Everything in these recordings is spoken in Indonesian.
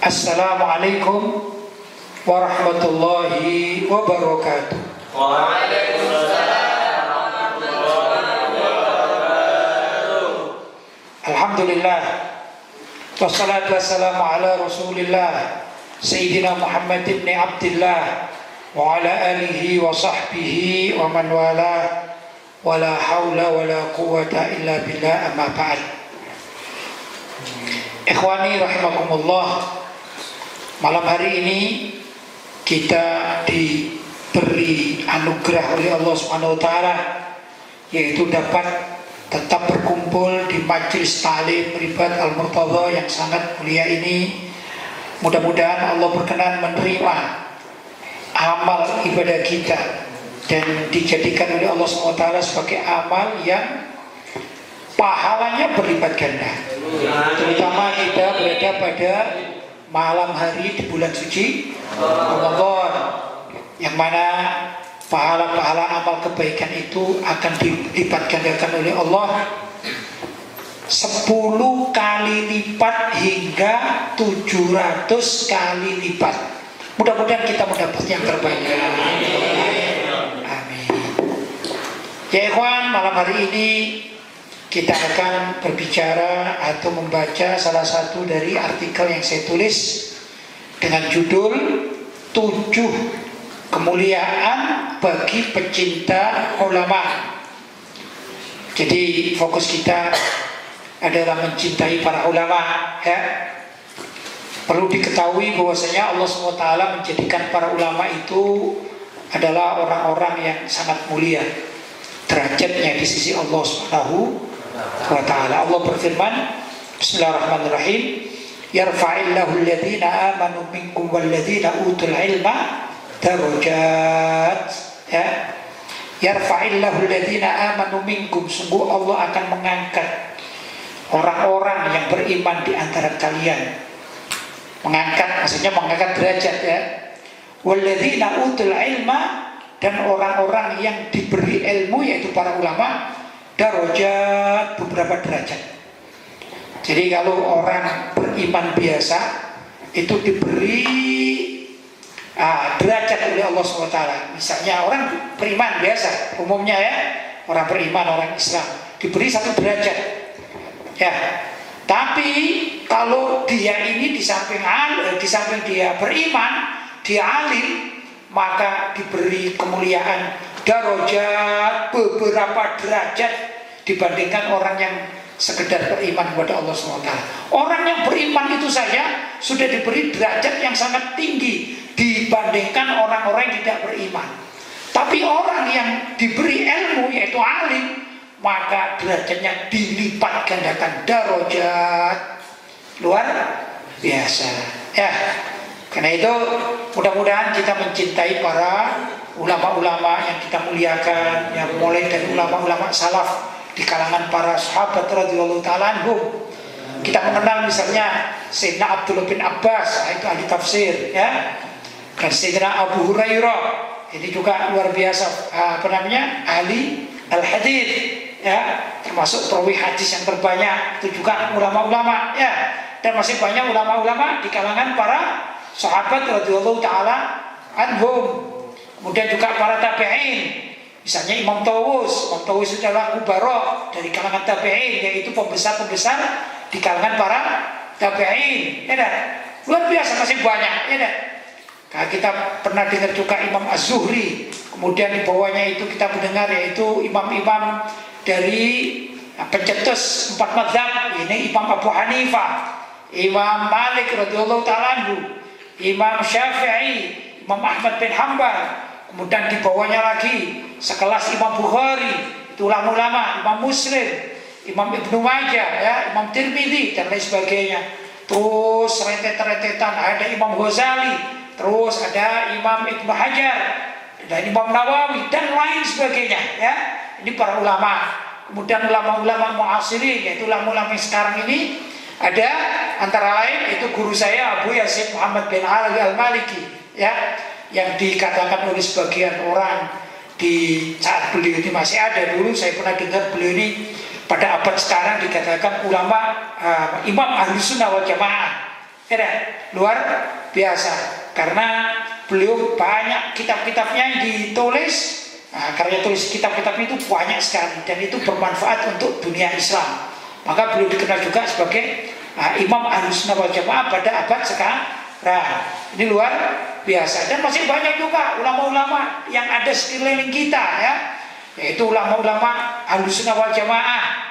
Assalamualaikum warahmatullahi wabarakatuh. Waalaikumsalam warahmatullahi wabarakatuh. Alhamdulillah, wassalatu wassalamu ala rasulillah Sayyidina Muhammad ibn Abdillah wa ala alihi wa sahbihi wa man wala wa la hawla wa la quwwata illa billah, amma ba'd. Ikhwani rahimakumullah, malam hari ini kita diberi anugerah oleh Allah Subhanahu wa taala, yaitu dapat tetap berkumpul di Majelis Ta'lim Ribat Al-Murtadha yang sangat mulia ini. Mudah-mudahan Allah berkenan menerima amal ibadah kita dan dijadikan oleh Allah Subhanahu wa taala sebagai amal yang pahalanya berlipat ganda. Terutama kita berada pada malam hari di bulan suci Ramadan, yang mana pahala-pahala amal kebaikan itu akan dilipat gandakan oleh Allah 10 kali lipat hingga 700 kali lipat. Mudah-mudahan kita mendapat yang terbaik. Amin. Ya ikhwan, malam hari ini kita akan berbicara atau membaca salah satu dari artikel yang saya tulis dengan judul 7 kemuliaan bagi pecinta ulama. Jadi fokus kita adalah mencintai para ulama, ya. Perlu diketahui bahwasanya Allah SWT menjadikan para ulama itu adalah orang-orang yang sangat mulia derajatnya di sisi Allah Subhanahu wa ta'ala. Allah berfirman, Bismillahirrahmanirrahim, yarfa'illahu alladhina amanu minkum walladhina utul ilma darajat, ya. Yarfa'illahu alladhina amanu minkum, sungguh Allah akan mengangkat orang-orang yang beriman di antara kalian. Mengangkat maksudnya mengangkat derajat, ya. Walladhina utul ilma, dan orang-orang yang diberi ilmu yaitu para ulama, darajat, beberapa derajat. Jadi kalau orang beriman biasa itu diberi derajat oleh Allah SWT. Misalnya orang beriman biasa, umumnya ya, orang beriman, orang Islam diberi 1 derajat, ya. Tapi kalau dia ini di samping dia beriman, dia alim, maka diberi kemuliaan darajat, beberapa derajat dibandingkan orang yang sekedar beriman kepada Allah SWT. Orang yang beriman itu saja sudah diberi derajat yang sangat tinggi dibandingkan orang-orang yang tidak beriman. Tapi orang yang diberi ilmu yaitu alim, maka derajatnya dilipat gandakan, darajat luar biasa, ya. Karena itu mudah-mudahan kita mencintai para ulama-ulama yang kita muliakan, yang mulai dari ulama-ulama salaf di kalangan para sahabat radhiyallahu ta'ala anhum. Kita mengenal misalnya Sayyidina Abdullah bin Abbas, itu ahli tafsir, ya. Dan Sayyidina Abu Hurairah, ini juga luar biasa, ahli al-hadits, ya, termasuk perawi hadis yang terbanyak, itu juga ulama-ulama, ya. Dan masih banyak ulama-ulama di kalangan para sahabat radhiyallahu ta'ala anhum. Kemudian juga para tabi'in, misalnya Imam Tawus itu adalah kubara dari kalangan tabi'in, yaitu pembesar-pembesar di kalangan para tabi'in, ya dah. Luar biasa, masih banyak, ya dah. Nah, kita pernah dengar juga Imam Az-Zuhri. Kemudian di bawahnya itu kita mendengar yaitu imam-imam dari pencetus 4 mazhab. Ini Imam Abu Hanifah, Imam Malik radhiyallahu ta'ala anhu, Imam Syafi'i, Imam Ahmad bin Hanbal. Kemudian di bawahnya lagi sekelas Imam Bukhari, itu ulama-ulama, Imam Muslim, Imam Ibnu Majah, ya, Imam Tirmidzi dan lain sebagainya. Terus rentet-rentetan ada Imam Ghazali, terus ada Imam Ibnu Hajar dan Imam Nawawi dan lain sebagainya, ya. Ini para ulama. Kemudian ulama-ulama mu'asirin, yaitu ulama-ulama yang sekarang ini ada antara lain itu guru saya Abu Yasin Muhammad bin Ali Al-Maliki, ya, yang dikatakan oleh sebagian orang di saat beliau ini masih ada. Dulu saya pernah dengar beliau ini pada abad sekarang dikatakan ulama imam ahli sunnah wal jamaah, Ya, luar biasa. Karena beliau banyak kitab-kitabnya yang ditulis. Nah, karya tulis kitab-kitab itu banyak sekali dan itu bermanfaat untuk dunia Islam. Maka beliau dikenal juga sebagai Imam Ahlussunnah wal Jamaah pada abad sekarang. Ini luar biasa. Dan masih banyak juga ulama-ulama yang ada sekeliling kita ya, yaitu ulama-ulama Ahlussunnah wal Jamaah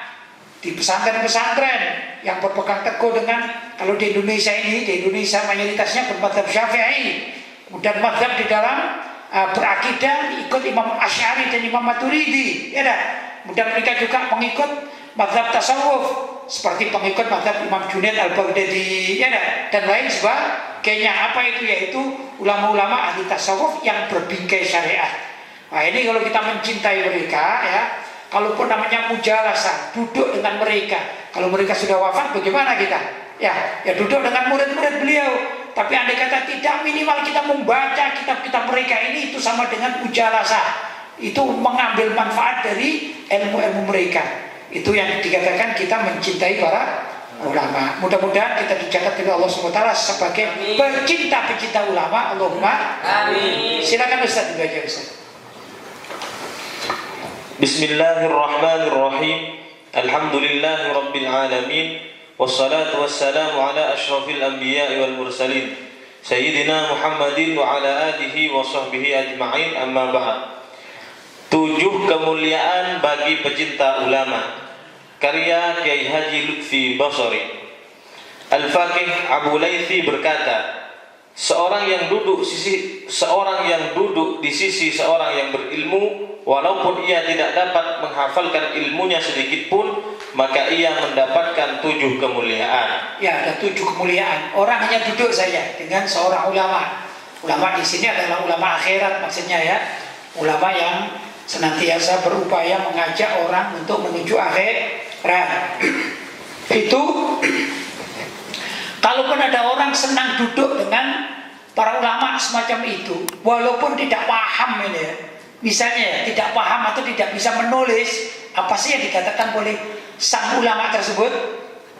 di pesantren-pesantren yang berpegang teguh dengan, kalau di Indonesia mayoritasnya bermadzhab Syafi'i, dan madzhab di dalam berakidah ikut Imam Asy'ari dan Imam Maturidi, ya dah. Kemudian mereka juga mengikut madzhab tasawuf seperti pengikut madzhab Imam Junaid al-Baghdadi, ya dah, dan lain sebagainya. Apa itu? Yaitu ulama-ulama ahli tasawuf yang berbingkai syariat. Nah, ini kalau kita mencintai mereka ya, kalaupun namanya mujalasah, duduk dengan mereka. Kalau mereka sudah wafat, bagaimana kita? Ya duduk dengan murid-murid beliau. Tapi andai kata tidak, minimal kita membaca kitab-kitab mereka ini, itu sama dengan mujalasah. Itu mengambil manfaat dari ilmu-ilmu mereka. Itu yang dikatakan kita mencintai para ulama. Mudah-mudahan kita dicatat oleh Allah SWT sebagai pecinta-pecinta ulama. Allahumma amin. Silakan Ustaz dibaca Ustaz. Bismillahirrahmanirrahim. Alhamdulillahi rabbil alamin. Wassalatu wassalamu ala asyrafil anbiya'i wal mursalin Sayyidina Muhammadin wa ala alihi wa sahbihi ajma'in, amma ba'd. 7 kemuliaan bagi pecinta ulama, karya Kiai Haji Lutfi Basri. Al-Faqih Abu Laythi berkata, seorang yang duduk di sisi seorang yang berilmu, walaupun ia tidak dapat menghafalkan ilmunya sedikit pun, maka ia mendapatkan 7 kemuliaan. Ya, ada 7 kemuliaan. Orang hanya duduk saja dengan seorang ulama. Ulama di sini adalah ulama akhirat maksudnya ya. Ulama yang senantiasa berupaya mengajak orang untuk menuju akhirat. Itu kalaupun ada orang senang duduk dengan para ulama semacam itu, walaupun tidak paham ini ya, misalnya tidak paham atau tidak bisa menulis apa sih yang dikatakan oleh sang ulama tersebut,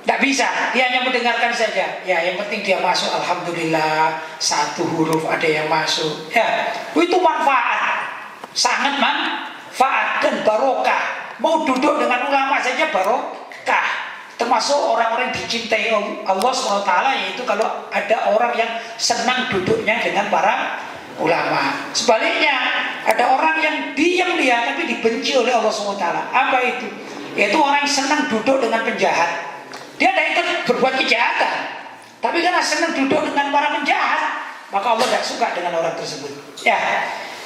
tidak bisa, dia hanya mendengarkan saja. Ya, yang penting dia masuk, alhamdulillah, 1 huruf ada yang masuk. Ya, itu manfaat, sangat manfaat dan barokah. Mau duduk dengan ulama saja barokah. Termasuk orang-orang dicintai Allah SWT, yaitu kalau ada orang yang senang duduknya dengan para ulama. Sebaliknya, ada orang yang diam dia tapi dibenci oleh Allah SWT. Apa itu? Yaitu orang yang senang duduk dengan penjahat. Dia tidak ikut berbuat kejahatan, tapi karena senang duduk dengan para penjahat, maka Allah tidak suka dengan orang tersebut. Ya,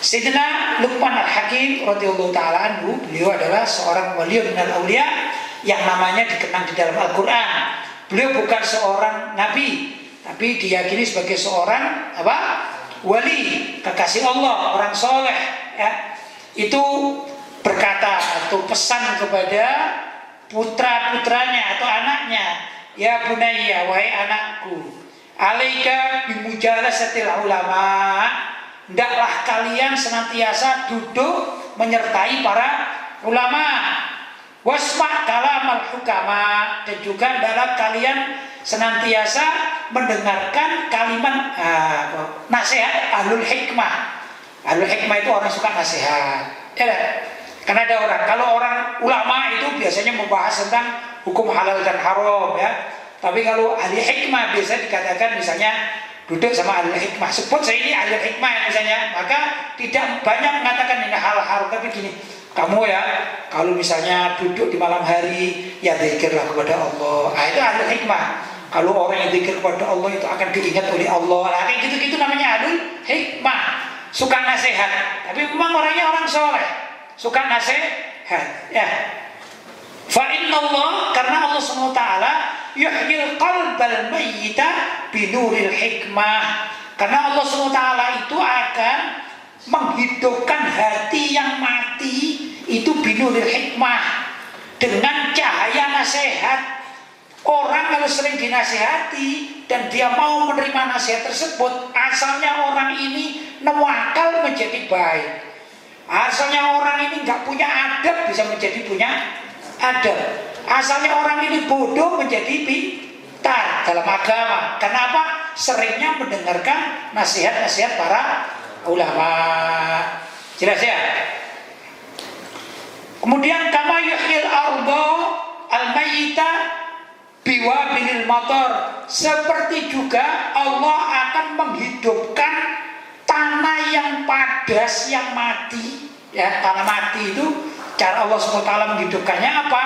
Sayyidina Luqman Al-Hakim radhiyallahu ta'ala anhu, beliau adalah seorang wali minal auliya yang namanya dikenang di dalam Al-Quran. Beliau bukan seorang nabi, tapi diyakini sebagai seorang wali, kekasih Allah, orang soleh ya. Itu berkata atau pesan kepada putra-putranya atau anaknya, ya bunayya, wahai anakku, alaika bimujalasatil ulama, hendaklah kalian senantiasa duduk menyertai para ulama. Wasma' kalamal hukama, dan juga hendaklah kalian senantiasa mendengarkan kalimat nasihat ahlul hikmah. Ahlul hikmah itu orang suka nasihat. Ya, karena ada orang, kalau orang ulama itu biasanya membahas tentang hukum halal dan haram ya. Tapi kalau ahli hikmah biasa dikatakan misalnya duduk sama ahli hikmah, sebut saya ini ahli hikmah misalnya, maka tidak banyak mengatakan ini hal haram, tapi gini, kamu ya kalau misalnya duduk di malam hari ya zikirlah kepada Allah. Itu ahli hikmah. Kalau orang yang zikir kepada Allah itu akan diingat oleh Allah. Kayak gitu-gitu namanya ahli hikmah. Suka nasihat, tapi memang orangnya orang soleh, suka nasihat ya. Fa innallaha, karena Allah Subhanahu wa taala yuhyil qalbal mayyita binuril hikmah. Karena Allah Subhanahu wa taala itu akan menghidupkan hati yang mati itu binuril hikmah, dengan cahaya nasihat. Orang kalau sering dinasihati dan dia mau menerima nasihat tersebut, asalnya orang ini nawakal menjadi baik. Asalnya orang ini nggak punya adab bisa menjadi punya adab. Asalnya orang ini bodoh menjadi pintar. dalam agama. Kenapa? Seringnya mendengarkan nasihat-nasihat para ulama. Jelas ya? Kemudian kama yuhyil arda al-mayyita biwabilil matar, seperti juga Allah akan menghidupkan tanah yang padas yang mati. Ya, tanah mati itu cara Allah SWT menghidupkannya apa?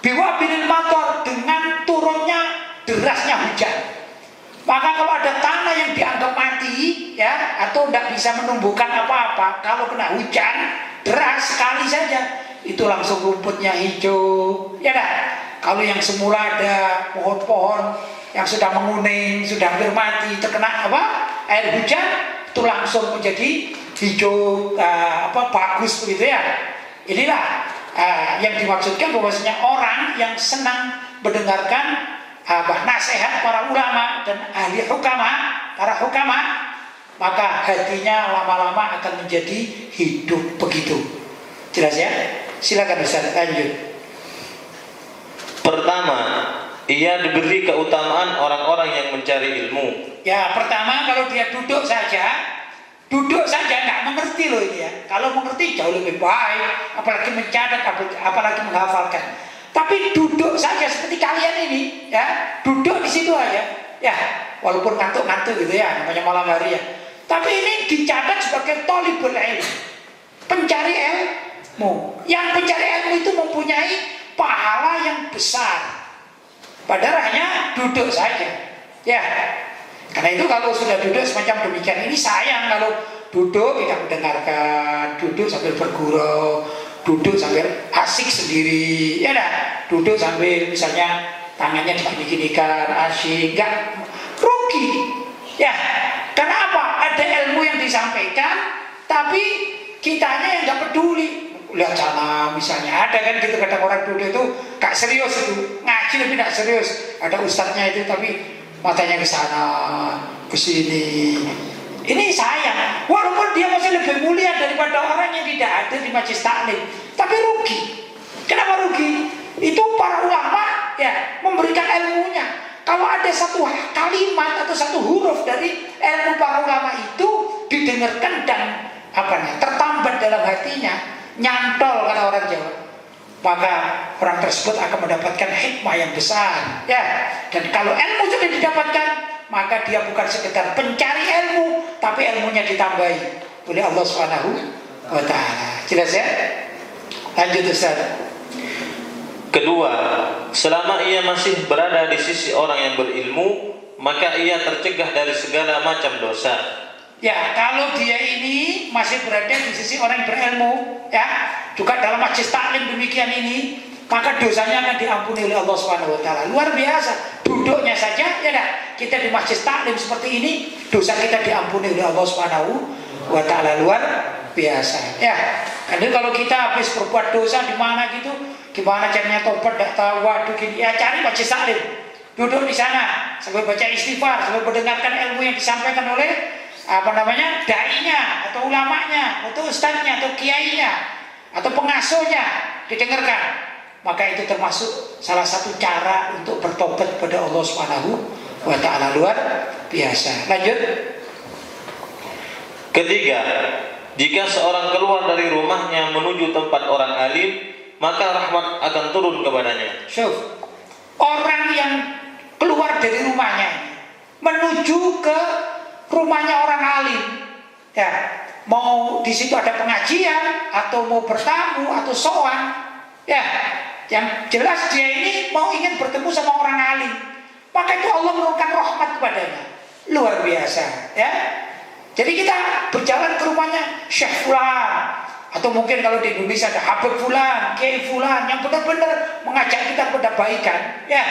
Biwabilil matar, dengan turunnya derasnya hujan. Maka kalau ada tanah yang dianggap mati, ya, atau tidak bisa menumbuhkan apa-apa, kalau kena hujan deras sekali saja, itu langsung rumputnya hijau, ya kan? Kalau yang semula ada pohon-pohon yang sudah menguning, sudah hampir mati, terkena apa? Air hujan, itu langsung menjadi hijau, bagus begitu ya. Inilah yang dimaksudkan bahwasanya orang yang senang mendengarkan nasihat para ulama dan ahli hukama, para hukama, maka hatinya lama-lama akan menjadi hidup begitu. Jelas ya? Silakan Ustaz, lanjut. Pertama, ia diberi keutamaan orang-orang yang mencari ilmu. Ya, pertama kalau dia duduk saja nggak mengerti loh ini ya. Kalau mengerti jauh lebih baik, apalagi mencatat, apalagi menghafalkan. Tapi duduk saja seperti kalian ini, ya, duduk di situ aja, ya, walaupun ngantuk-ngantuk gitu ya, namanya malam hari ya. Tapi ini dicatat sebagai thalibul ilm, pencari ilmu. Yang pencari ilmu itu mempunyai pahala yang besar. Padahal hanya duduk saja, ya. Karena itu kalau sudah duduk semacam demikian ini sayang kalau duduk tidak mendengarkan, duduk sambil bergurau, duduk sambil asik sendiri, ya dah. Duduk sambil misalnya tangannya digini-ginikan, asik, enggak, rugi. Ya, karena apa? Ada ilmu yang disampaikan, tapi kitanya yang enggak peduli. Lihat sana misalnya, ada kan gitu kadang orang duduk itu gak serius itu, ngaji lebih gak serius. Ada ustadznya itu tapi matanya ke sana, ke sini. Ini sayang, walaupun dia masih lebih mulia daripada orang yang tidak ada di majelis taklim, tapi rugi. Kenapa rugi? Itu para ulama ya memberikan ilmunya. Kalau ada satu kalimat atau satu huruf dari ilmu para ulama itu didengarkan dan tertambat dalam hatinya, nyantol kata orang Jawa, maka orang tersebut akan mendapatkan hikmah yang besar, ya. Dan kalau ilmu sudah didapatkan, maka dia bukan sekedar pencari ilmu, tapi ilmunya ditambahi oleh Allah Subhanahu wa Ta'ala. Jelas ya? Lanjut Ustaz. Kedua, selama ia masih berada di sisi orang yang berilmu, maka ia tercegah dari segala macam dosa. Ya, kalau dia ini masih berada di sisi orang yang berilmu, ya, juga dalam majelis taklim demikian ini, maka dosanya akan diampuni oleh Allah Subhanahu wa Ta'ala. Luar biasa. Duduknya saja, ya dah, kita di majelis taklim seperti ini, dosa kita diampuni oleh Allah Subhanahu wa Ta'ala. Luar biasa. Ya, karena kalau kita habis berbuat dosa di mana gitu, gimana caranya tobat, tidak tahu, waduh gini, ya cari majelis taklim. Duduk di sana sambil baca istighfar, sambil mendengarkan ilmu yang disampaikan oleh dai-nya atau ulamanya atau ustadznya atau kiainya atau pengasuhnya, didengarkan. Maka itu termasuk salah satu cara untuk bertobat kepada Allah Subhanahu wa Ta'ala. Luar biasa. Lanjut. Ketiga, jika seorang keluar dari rumahnya menuju tempat orang alim, maka rahmat akan turun kepadanya. So, orang yang keluar dari rumahnya menuju ke rumahnya orang alim, ya, mau di situ ada pengajian atau mau bertamu atau sowan, ya, yang jelas dia ini mau ingin bertemu sama orang alim, maka itu Allah menurunkan rahmat kepadanya. Luar biasa, ya. Jadi kita berjalan ke rumahnya Syekh Fulan, atau mungkin kalau di Indonesia ada Habib Fulan, Kiai Fulan yang benar-benar mengajak kita kepada kebaikan, ya.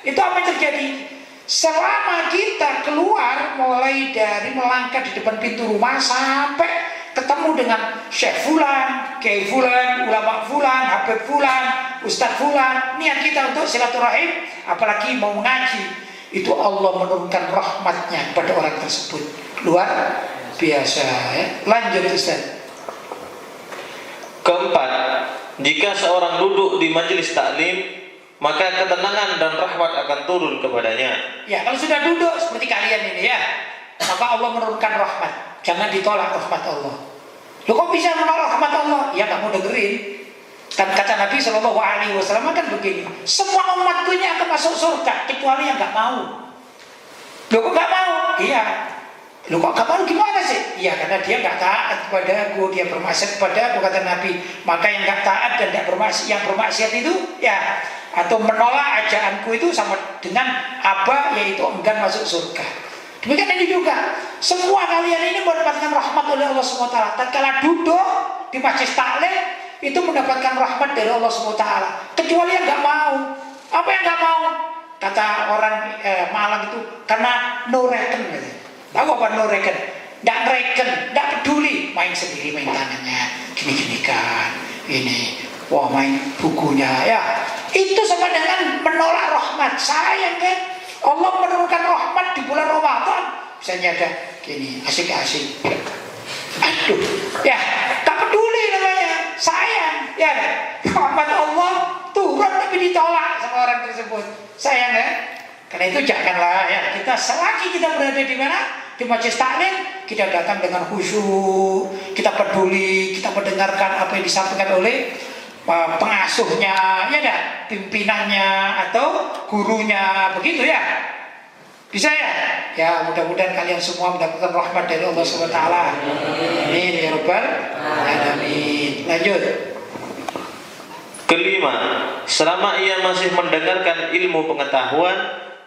Itu apa yang terjadi? Selama kita keluar, mulai dari melangkah di depan pintu rumah sampai ketemu dengan Syekh Fulan, Kiai Fulan, ulama Fulan, Habib Fulan, Ustadz Fulan, niat kita untuk silaturahim, apalagi mau mengaji, itu Allah menurunkan rahmatnya kepada orang tersebut. Luar biasa, ya. Lanjut Ustaz. Keempat, jika seorang duduk di majelis taklim, maka ketenangan dan rahmat akan turun kepadanya. Ya, kalau sudah duduk seperti kalian ini ya, maka Allah menurunkan rahmat. Jangan ditolak rahmat Allah. Loh kok bisa menolak rahmat Allah? Ya kamu dengerin. Kan kata Nabi SAW kan begini, semua umatku ini akan masuk surga kecuali yang nggak mau. Loh kok nggak mau? Iya. Loh kok nggak mau gimana sih? Iya karena dia nggak taat kepada aku, dia bermaksiat kepada aku, kata Nabi. Maka yang nggak taat dan nggak bermaksiat, yang bermaksiat itu ya atau menolak ajaanku itu sama dengan aba, yaitu enggan masuk surga. Demikian ini juga, semua kalian ini mendapatkan rahmat oleh Allah SWT. Tatkala duduk di majlis taklim itu mendapatkan rahmat dari Allah SWT. Kecuali yang nggak mau. Apa yang nggak mau? Kata orang Malang itu karena no reken. Tahu apa no reken? Nggak reken, nggak peduli, main sendiri, main tangannya, gini-gini kan, ini, wah main bukunya, ya. Itu sama dengan menolak rahmat. Sayang kan? Allah menurunkan rahmat di bulan Ramadan. Misalnya ada gini, asik-asik. Aduh, ya, tak peduli namanya. Sayang, ya. Rahmat Allah turun tapi ditolak sama orang tersebut. Sayang ya. Karena itu janganlah ya. Kita selagi kita berada di mana? Di majlis taklim, kita datang dengan khusyuk, kita peduli, kita mendengarkan apa yang disampaikan oleh pengasuhnya, ya dah, pimpinannya atau gurunya, begitu ya. Bisa ya? Ya mudah-mudahan kalian semua mendapatkan rahmat dari Allah SWT. Amin ya rabbal alamin. Lanjut. Kelima, selama ia masih mendengarkan ilmu pengetahuan,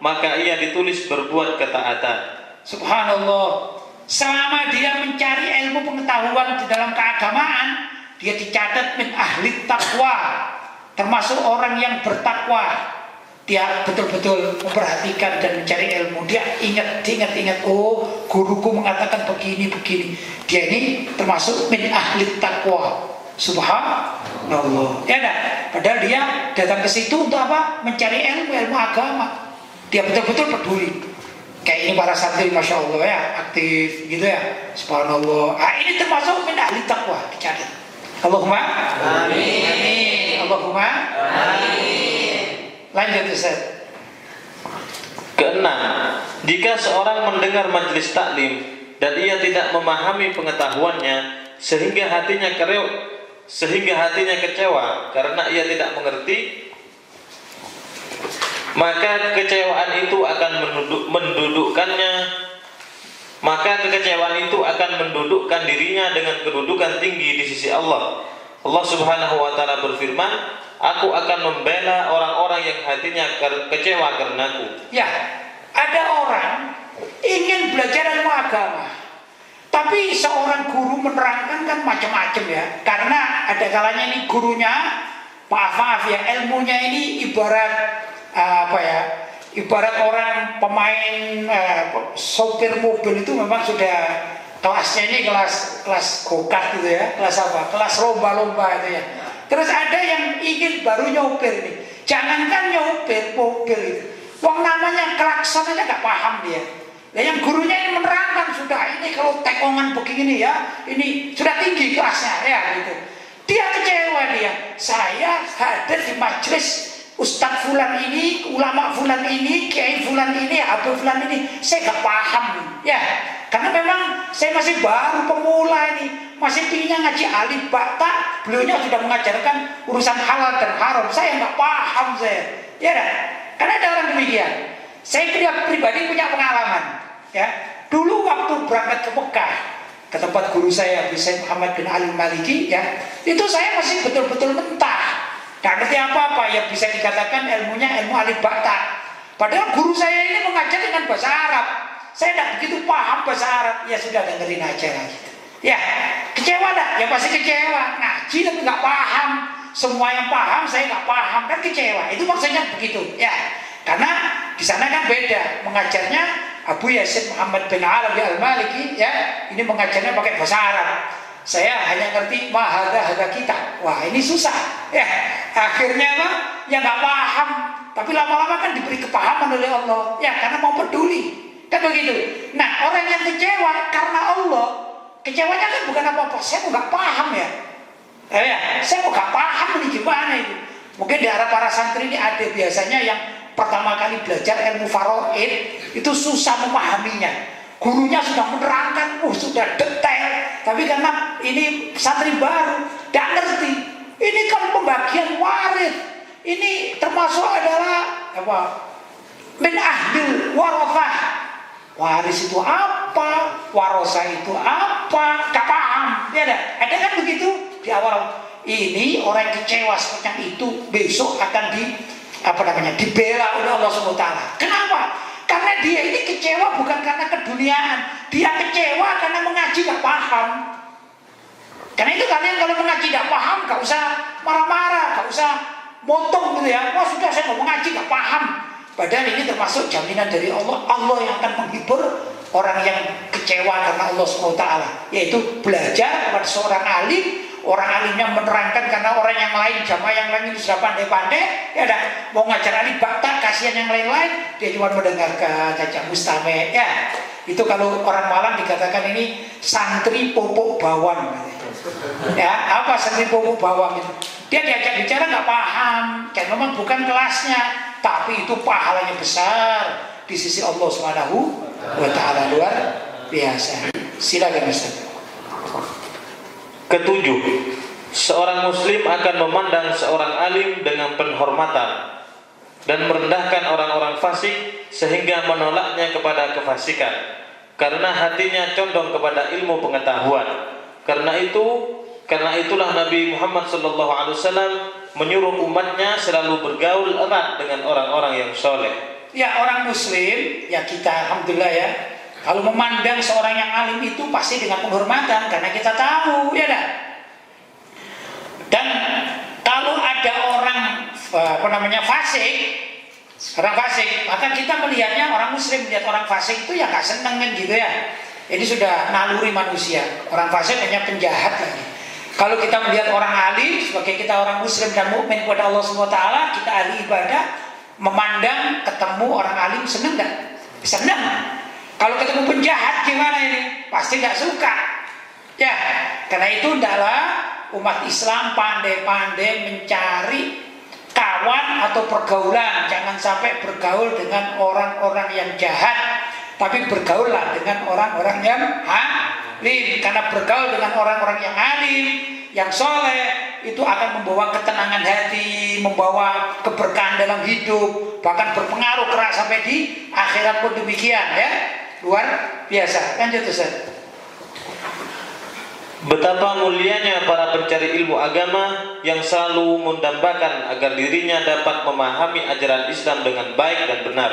maka ia ditulis berbuat ketaatan. Subhanallah. Selama dia mencari ilmu pengetahuan di dalam keagamaan, dia dicatat min ahli takwa, termasuk orang yang bertakwa. Dia betul-betul memperhatikan dan mencari ilmu. Dia ingat, oh guruku mengatakan begini. Dia ini termasuk min ahli takwa. Subhanallah. Ya dah. Padahal dia datang ke situ untuk apa? Mencari ilmu agama. Dia betul-betul peduli. Kayak ini para santri, masya Allah ya, aktif gitu ya. Subhanallah. Ini termasuk min ahli takwa, dicatat. Allahumma amin. Amin. Allahumma amin. Lanjut Ustaz. Keenam, jika seorang mendengar majelis taklim dan ia tidak memahami pengetahuannya sehingga hatinya kecewa karena ia tidak mengerti, maka kekecewaan itu akan mendudukkan dirinya dengan kedudukan tinggi di sisi Allah. Allah Subhanahu wa taala berfirman, "Aku akan membela orang-orang yang hatinya kecewa karenaku." Ya, ada orang ingin belajar ilmu agama, tapi seorang guru menerangkan kan macam-macam ya. Karena ada kalanya ini gurunya, maaf ya, ilmunya ini ibarat ibarat orang pemain sopir mobil itu memang sudah kelasnya ini kelas go-kart gitu ya, kelas lomba-lomba itu ya. Terus ada yang ingin baru nyopir nih, jangankan nyopir mobil itu, wong namanya klakson aja nggak paham dia. Nah, yang gurunya ini menerangkan sudah, ini kalau tekongan begini ya, ini sudah tinggi kelasnya ya gitu. Dia kecewa dia, saya hadir di majelis Ustadz fulan ini, ulama fulan ini, kiai fulan ini, abu fulan ini, saya gak paham ya, karena memang saya masih baru pemula ini, masih pinginnya ngaji alif bata, beliaunya sudah mengajarkan urusan halal dan haram, saya gak paham saya, ya dah. Karena ada orang demikian. Saya pribadi punya pengalaman, ya. Dulu waktu berangkat ke Mekah, ke tempat guru saya, Syekh Muhammad bin Ali Maliki, ya, itu saya masih betul-betul mentah. Gak ngerti apa-apa, yang bisa dikatakan ilmunya ilmu alif bata. Padahal guru saya ini mengajar dengan bahasa Arab. Saya tidak begitu paham bahasa Arab. Ya sudah, dengerin aja lah gitu. Ya, kecewa tak? Ya pasti kecewa. Ngaji tapi gak paham. Semua yang paham saya gak paham, kan kecewa. Itu maksudnya begitu. Ya, karena di sana kan beda. Mengajarnya Abu Yasin Muhammad bin Ali Al-Maliki, ya, ini mengajarnya pakai bahasa Arab. Saya hanya ngerti mahada kita. Wah, ini susah. Ya, akhirnya apa? Ya nggak paham. Tapi lama-lama kan diberi kepahaman oleh Allah. Ya, karena mau peduli. Kan begitu. Nah, orang yang kecewa karena Allah, kecewanya kan bukan apa-apa. Saya nggak paham ya. Ya, saya nggak paham ini gimana itu. Mungkin di antara para santri ini ada biasanya yang pertama kali belajar ilmu faraid itu susah memahaminya. Gurunya sudah menerangkan, sudah detail, tapi karena ini santri baru, tidak ngerti. Ini kan pembagian waris. Ini termasuk adalah apa? Min ahdil warafah. Waris itu apa? Warosah itu apa? Gak paham. Ya ada kan begitu di awal. Ini orang yang kecewa seperti itu besok akan dibela oleh Allah SWT. Kenapa? Karena dia ini kecewa bukan karena keduniaan. Dia kecewa karena mengaji gak paham. Karena itu kalian kalau mengaji gak paham, gak usah marah-marah, gak usah motong gitu ya. Wah sudah saya mau mengaji gak paham. Padahal ini termasuk jaminan dari Allah. Allah yang akan menghibur orang yang kecewa karena Allah SWT. Yaitu belajar kepada seorang alim. Orang alimnya menerangkan karena orang yang lain, jamaah yang lain itu sudah pandai-pandai, ya dah mau ngajar alim bakta, kasihan yang lain-lain, dia cuma mendengarkan saja mustame. Ya, itu kalau orang Malang dikatakan ini santri popok bawang. Ya, apa santri popok bawang itu? Dia diajak bicara nggak paham, kan memang bukan kelasnya, tapi itu pahalanya besar di sisi Allah Subhanahu wa Ta'ala, luar biasa. Silakan Ustaz. Ketujuh, seorang muslim akan memandang seorang alim dengan penghormatan dan merendahkan orang-orang fasik sehingga menolaknya kepada kefasikan karena hatinya condong kepada ilmu pengetahuan. Karena itulah Nabi Muhammad SAW menyuruh umatnya selalu bergaul erat dengan orang-orang yang soleh. Ya, orang muslim, ya kita alhamdulillah ya, kalau memandang seorang yang alim itu pasti dengan penghormatan karena kita tahu, ya dah. Dan kalau ada orang fasik, maka kita melihatnya, orang muslim melihat orang fasik itu ya nggak seneng kan gitu ya. Ini sudah naluri manusia. Orang fasik hanya penjahat lagi. Kalau kita melihat orang alim sebagai kita orang muslim dan mukmin kepada Allah SWT, kita ahli ibadah, memandang ketemu orang alim seneng nggak? Seneng. Kalau ketemu penjahat gimana ini? Pasti nggak suka. Ya, karena itu adalah umat Islam pandai-pandai mencari kawan atau pergaulan. Jangan sampai bergaul dengan orang-orang yang jahat, tapi bergaullah dengan orang-orang yang alim. Karena bergaul dengan orang-orang yang alim, yang soleh, itu akan membawa ketenangan hati, membawa keberkahan dalam hidup, bahkan berpengaruh keras sampai di akhirat pun demikian ya. Luar biasa. Lanjut Ustaz. Betapa mulianya para pencari ilmu agama yang selalu mendambakan agar dirinya dapat memahami ajaran Islam dengan baik dan benar.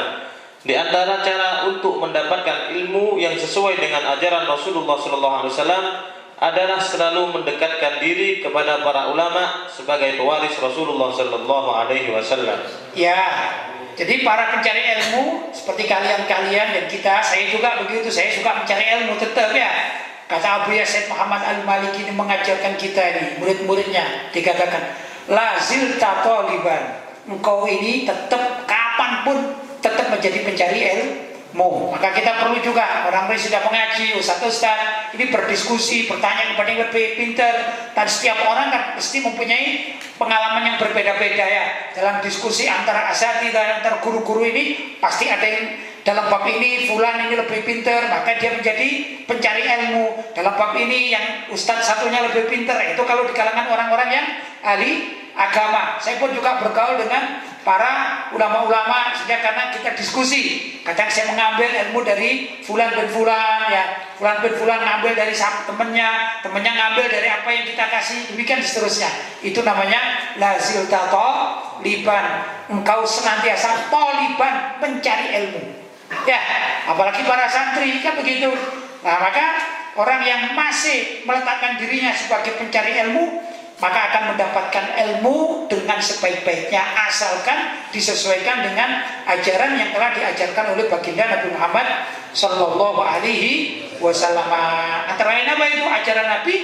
Di antara cara untuk mendapatkan ilmu yang sesuai dengan ajaran Rasulullah SAW adalah selalu mendekatkan diri kepada para ulama sebagai pewaris Rasulullah SAW. Ya, jadi para pencari ilmu seperti kalian-kalian dan kita, saya juga begitu, saya suka mencari ilmu tetap ya. Kata Abu Yazid Muhammad Al-Maliki ini mengajarkan kita ini, murid-muridnya, dikatakan lazil tatoliban, engkau ini tetap kapanpun tetap menjadi pencari ilmu. Maka kita perlu juga orang-orang sudah mengaji, ustaz-ustaz ini berdiskusi, bertanya kepada yang lebih pintar. Dan setiap orang kan mesti mempunyai pengalaman yang berbeda-beda ya. Dalam diskusi antara asatidzah, antara guru-guru ini pasti ada yang dalam bab ini fulan ini lebih pintar, maka dia menjadi pencari ilmu. Dalam bab ini yang ustaz satunya lebih pintar. Itu kalau di kalangan orang-orang yang ahli agama. Saya pun juga bergaul dengan para ulama-ulama sehingga karena kita diskusi. Kadang saya mengambil ilmu dari fulan bin fulan ya. Fulan bin fulan ngambil dari temannya, temannya ngambil dari apa yang kita kasih, demikian seterusnya. Itu namanya lazil liban. Engkau senantiasa toliban mencari ilmu. Ya, apalagi para santri kan begitu. Nah, maka orang yang masih meletakkan dirinya sebagai pencari ilmu, maka akan mendapatkan ilmu dengan sebaik-baiknya asalkan disesuaikan dengan ajaran yang telah diajarkan oleh baginda Nabi Muhammad Sallallahu Alaihi Wasallam. Antara lain apa itu ajaran Nabi?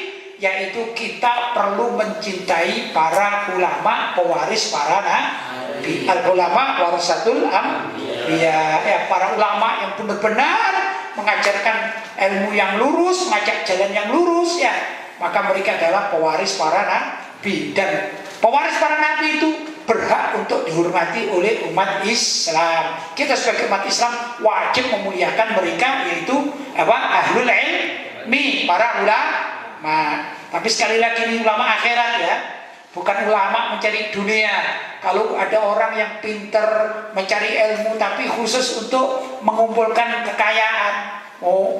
Yaitu kita perlu mencintai para ulama pewaris para nabi. Al-ulama warasatul anbiya. Ya, para ulama yang benar-benar mengajarkan ilmu yang lurus, mengajak jalan yang lurus ya. Maka mereka adalah pewaris para nabi. Dan Pewaris para nabi itu berhak untuk dihormati oleh umat Islam. Kita sebagai umat Islam wajib memuliakan mereka, yaitu ahlul ilmi, para ulama. Tapi sekali lagi ini ulama akhirat ya, bukan ulama mencari dunia. Kalau ada orang yang pinter mencari ilmu tapi khusus untuk mengumpulkan kekayaan,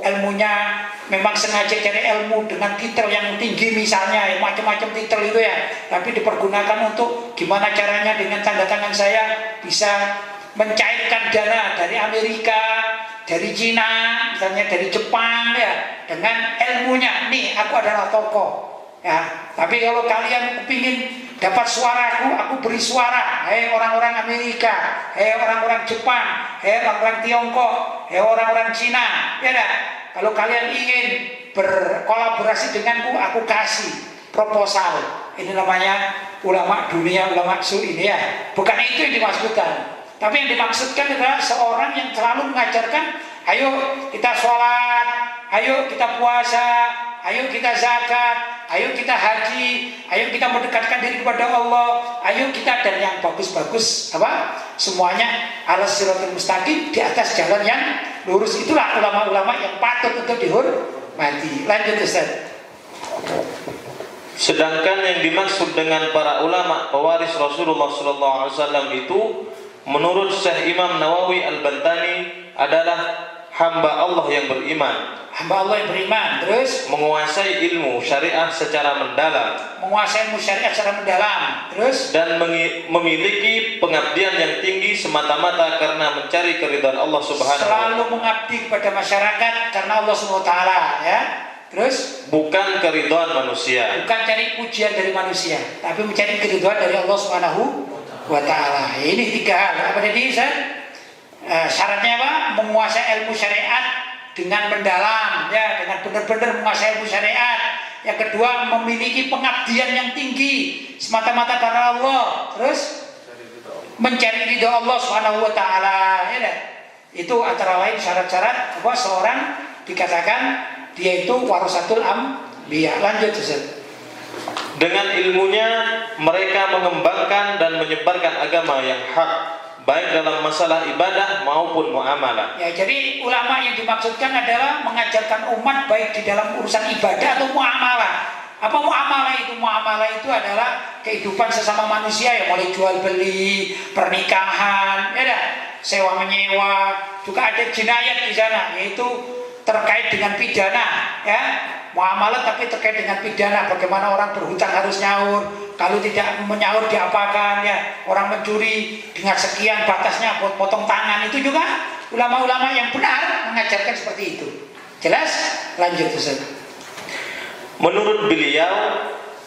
ilmunya memang sengaja cari ilmu dengan titel yang tinggi misalnya, macam-macam titel itu ya, tapi dipergunakan untuk gimana caranya dengan tanda tangan saya bisa mencairkan dana dari Amerika, dari Cina, misalnya dari Jepang ya, dengan ilmunya. Nih aku adalah tokoh ya. Tapi kalau kalian kepingin dapat suaraku, aku beri suara. Hei orang-orang Amerika, hei orang-orang Jepang, hei orang-orang Tiongkok, hei orang-orang Cina, ya dah. Kalau kalian ingin berkolaborasi denganku, aku kasih proposal. Ini namanya ulama dunia, ulama su ini ya. Bukan itu yang dimaksudkan. Tapi yang dimaksudkan adalah seorang yang selalu mengajarkan, ayo kita sholat, ayo kita puasa, ayo kita zakat, ayo kita haji, ayo kita mendekatkan diri kepada Allah, ayo kita, dan yang bagus-bagus semuanya ala siratal mustaqim, di atas jalan yang lurus. Itulah ulama-ulama yang patut untuk dihormati. Lanjut Ustaz. Sedangkan yang dimaksud dengan para ulama pewaris Rasulullah SAW itu menurut Syekh Imam Nawawi Al-Bantani adalah hamba Allah yang beriman. Hamba Allah yang beriman, terus menguasai ilmu syariah secara mendalam. Menguasai ilmu syariah secara mendalam, terus dan memiliki pengabdian yang tinggi semata-mata karena mencari keridhaan Allah Subhanahu wa taala. Selalu mengabdi kepada masyarakat karena Allah Subhanahu wa taala ya. Terus bukan keridhaan manusia. Bukan cari pujian dari manusia, tapi mencari keridhaan dari Allah Subhanahu wa taala. Ini tiga hal. Apa tadi Ustaz? Syaratnya apa? Menguasai ilmu syariat dengan mendalam ya, dengan benar-benar menguasai ilmu syariat. Yang kedua, memiliki pengabdian yang tinggi semata-mata karena Allah. Terus mencari ridho Allah Subhanahu wa taala ya. Itu antara lain syarat-syarat bahwa seorang dikatakan dia itu warasatul anbiya. Lanjut Ustaz. Dengan ilmunya mereka mengembangkan dan menyebarkan agama yang hak, baik dalam masalah ibadah maupun muamalah. Ya, jadi ulama yang dimaksudkan adalah mengajarkan umat baik di dalam urusan ibadah atau muamalah. Apa muamalah itu? Muamalah itu adalah kehidupan sesama manusia ya, mulai jual beli, pernikahan, ya dah, sewa menyewa, juga ada jinayat di sana, yaitu terkait dengan pidana, ya. Muamalah tapi terkait dengan pidana, bagaimana orang berhutang harus nyaur, kalau tidak menyaur diapakan ya, orang mencuri dengan sekian batasnya potong tangan. Itu juga ulama-ulama yang benar mengajarkan seperti itu. Jelas? Lanjut Ustaz. Menurut beliau,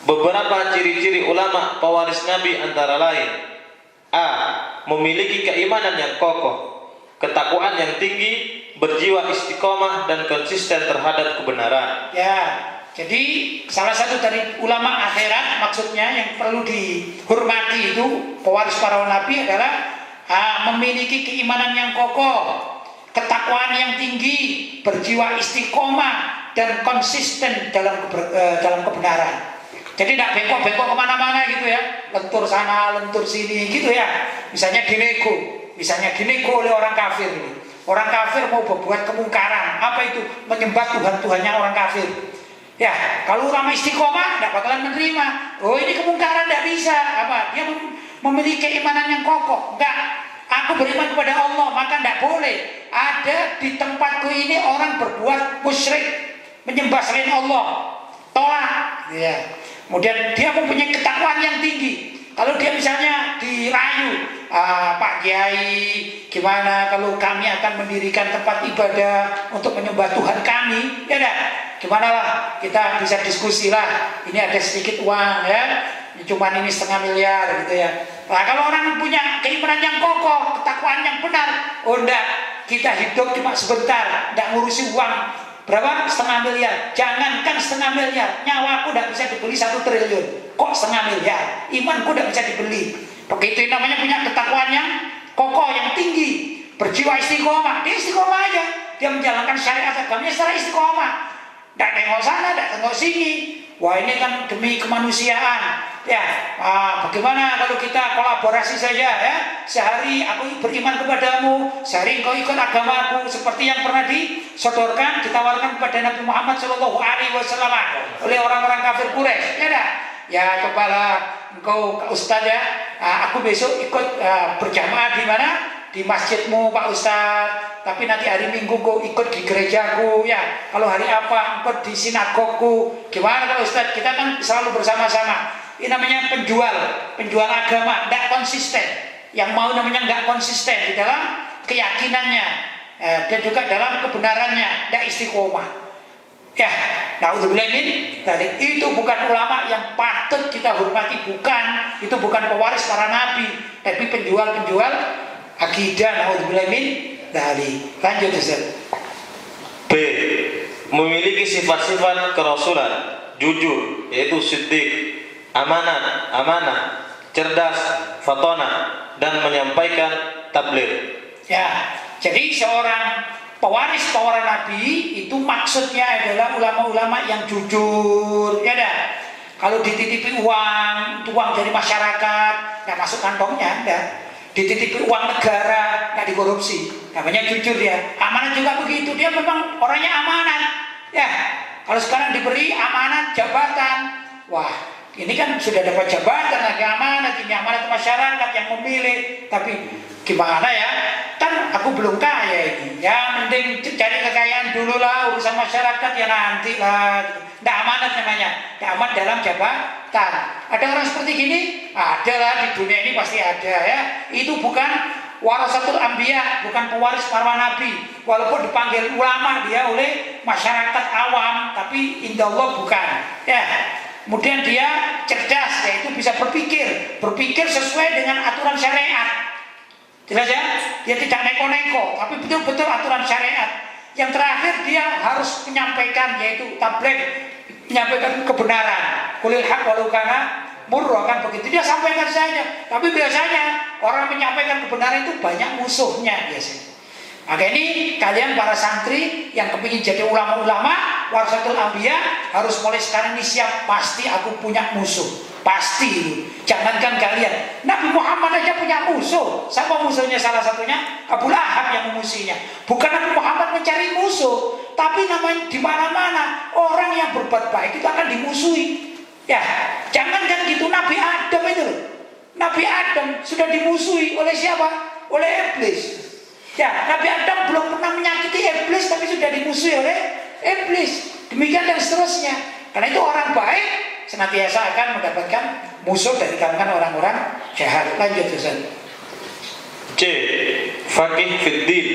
beberapa ciri-ciri ulama pewaris Nabi antara lain: A. Memiliki keimanan yang kokoh, ketakwaan yang tinggi, berjiwa istiqomah dan konsisten terhadap kebenaran. Ya, jadi salah satu dari ulama akhirat maksudnya yang perlu dihormati itu pewaris para nabi adalah memiliki keimanan yang kokoh, ketakwaan yang tinggi, berjiwa istiqomah dan konsisten dalam kebenaran. Jadi tidak bengkok-bengkok kemana-mana gitu ya, lentur sana, lentur sini gitu ya. Misalnya dinego oleh orang kafir ini. Orang kafir mau berbuat kemungkaran, apa itu? Menyembah Tuhan-Tuhannya orang kafir. Ya, kalau ulama istiqomah tidak bakalan menerima. Oh, ini kemungkaran tidak bisa. Apa? Dia memiliki keimanan yang kokoh. Enggak, aku beriman kepada Allah, maka tidak boleh ada di tempatku ini orang berbuat musyrik, menyembah selain Allah. Tolak. Ya. Kemudian dia mempunyai ketakwaan yang tinggi. Kalau dia misalnya dirayu, Pak Kiai, gimana kalau kami akan mendirikan tempat ibadah untuk menyembah Tuhan kami, ya dah, gimana lah, kita bisa diskusi lah. Ini ada sedikit uang ya, cuman ini 0,5 miliar gitu ya. Nah, kalau orang punya keimanan yang kokoh, ketakwaan yang benar, oh enggak, kita hidup cuma sebentar, enggak ngurusi uang. Berapa? 0,5 miliar. Jangankan 0,5 miliar, nyawaku tidak bisa dibeli 1 triliun. Kok 0,5 miliar? Imanku tidak bisa dibeli. Begitu namanya punya ketakwaan yang kokoh, yang tinggi, berjiwa istiqomah. Dia istiqomah aja. Dia menjalankan syariat agamanya secara istiqomah. Tidak tengok sana, tidak tengok sini. Wah, ini kan demi kemanusiaan. Ya, bagaimana kalau kita kolaborasi saja ya? Sehari aku beriman kepadamu, sehari engkau ikut agamaku, seperti yang pernah disodorkan, ditawarkan kepada Nabi Muhammad SAW oleh orang-orang kafir Quraisy. Ya dah. Ya cobalah engkau Ustaz ya, aku besok ikut berjamaah di mana? Di masjidmu Pak Ustaz. Tapi nanti hari Minggu kau ikut di gerejaku ya. Kalau hari apa ikut di sinagogku. Gimana Pak Ustaz? Kita kan selalu bersama-sama. Ini namanya penjual agama, tidak konsisten. Yang mau namanya nggak konsisten di dalam keyakinannya dan juga dalam kebenarannya, tidak istiqomah. Ya, naudzubillah dari itu bukan ulama yang patut kita hormati, bukan. Itu bukan pewaris para nabi, tapi penjual-penjual akidah. Naudzubillah dari. Lanjut Ustaz. B. Memiliki sifat-sifat kerasulan, jujur, yaitu siddiq, amanah, cerdas, fatona, dan menyampaikan tabligh. Ya, jadi seorang pewaris para nabi itu maksudnya adalah ulama-ulama yang jujur, ya dah. Kalau dititipi uang dari masyarakat, nggak masuk kantongnya, dah. Dititipi uang negara, nggak dikorupsi, namanya jujur dia. Amanat juga begitu, dia memang orangnya amanat. Ya, kalau sekarang diberi amanat jabatan, wah ini kan sudah dapat jabatan lagi amanat, ini amanat masyarakat yang memilih. Tapi gimana ya? Kan aku belum kaya ini. Ya mending cari kekayaan dulu lah, urusan masyarakat ya nanti lah. Tidak amanat namanya, tidak amanat dalam jabatan. Ada orang seperti gini? Ada lah, di dunia ini pasti ada ya. Itu bukan warasatul anbiya, bukan pewaris para nabi. Walaupun dipanggil ulama dia oleh masyarakat awam, tapi indallah bukan. Ya. Kemudian dia cerdas, yaitu bisa berpikir sesuai dengan aturan syariat. Jelas ya? Dia tidak neko-neko, tapi betul-betul aturan syariat. Yang terakhir dia harus menyampaikan, yaitu tabligh, menyampaikan kebenaran. Qulil haq walau kana murra, kan begitu. Dia sampaikan saja. Tapi biasanya orang menyampaikan kebenaran itu banyak musuhnya biasanya. Maka ini kalian para santri yang kepingin jadi ulama-ulama warasatul anbiya harus mulai sekarang ini siap. Pasti aku punya musuh, pasti. Jangankan kalian, Nabi Muhammad aja punya musuh. Siapa musuhnya? Salah satunya Abu Lahab yang memusuhinya. Bukan Nabi Muhammad mencari musuh, tapi namanya di mana-mana orang yang berbuat baik itu akan dimusuhi. Ya, jangankan gitu, Nabi Adam itu, Nabi Adam sudah dimusuhi oleh siapa? Oleh iblis. Ya, Nabi Adam belum pernah menyakiti iblis, tapi sudah dimusuhi oleh iblis. Demikian dan seterusnya. Karena itu orang baik senantiasa akan mendapatkan musuh dari kalangan orang-orang jahat. Lanjut Ustaz. C. Faqih fid din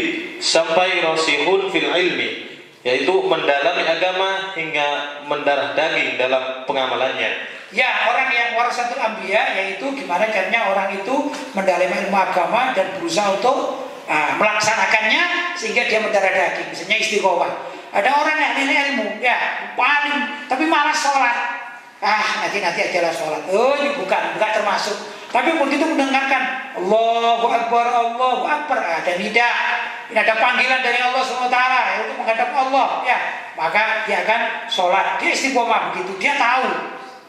sampai rasihun fil ilmi, yaitu mendalami agama hingga mendarah daging dalam pengamalannya. Ya, orang yang warasatul anbiya, yaitu gimana caranya orang itu mendalami ilmu agama dan berusaha untuk melaksanakannya sehingga dia mendarah daging. Misalnya istiqomah. Ada orang yang ahli ilmu, ya paling, tapi malas sholat. Nanti ajalah sholat. Oh, ini bukan termasuk. Tapi begitu mendengarkan Allahu Akbar, ada nida, ini ada panggilan dari Allah SWT untuk menghadap Allah, ya, maka dia akan sholat. Dia istiqomah begitu. Dia tahu.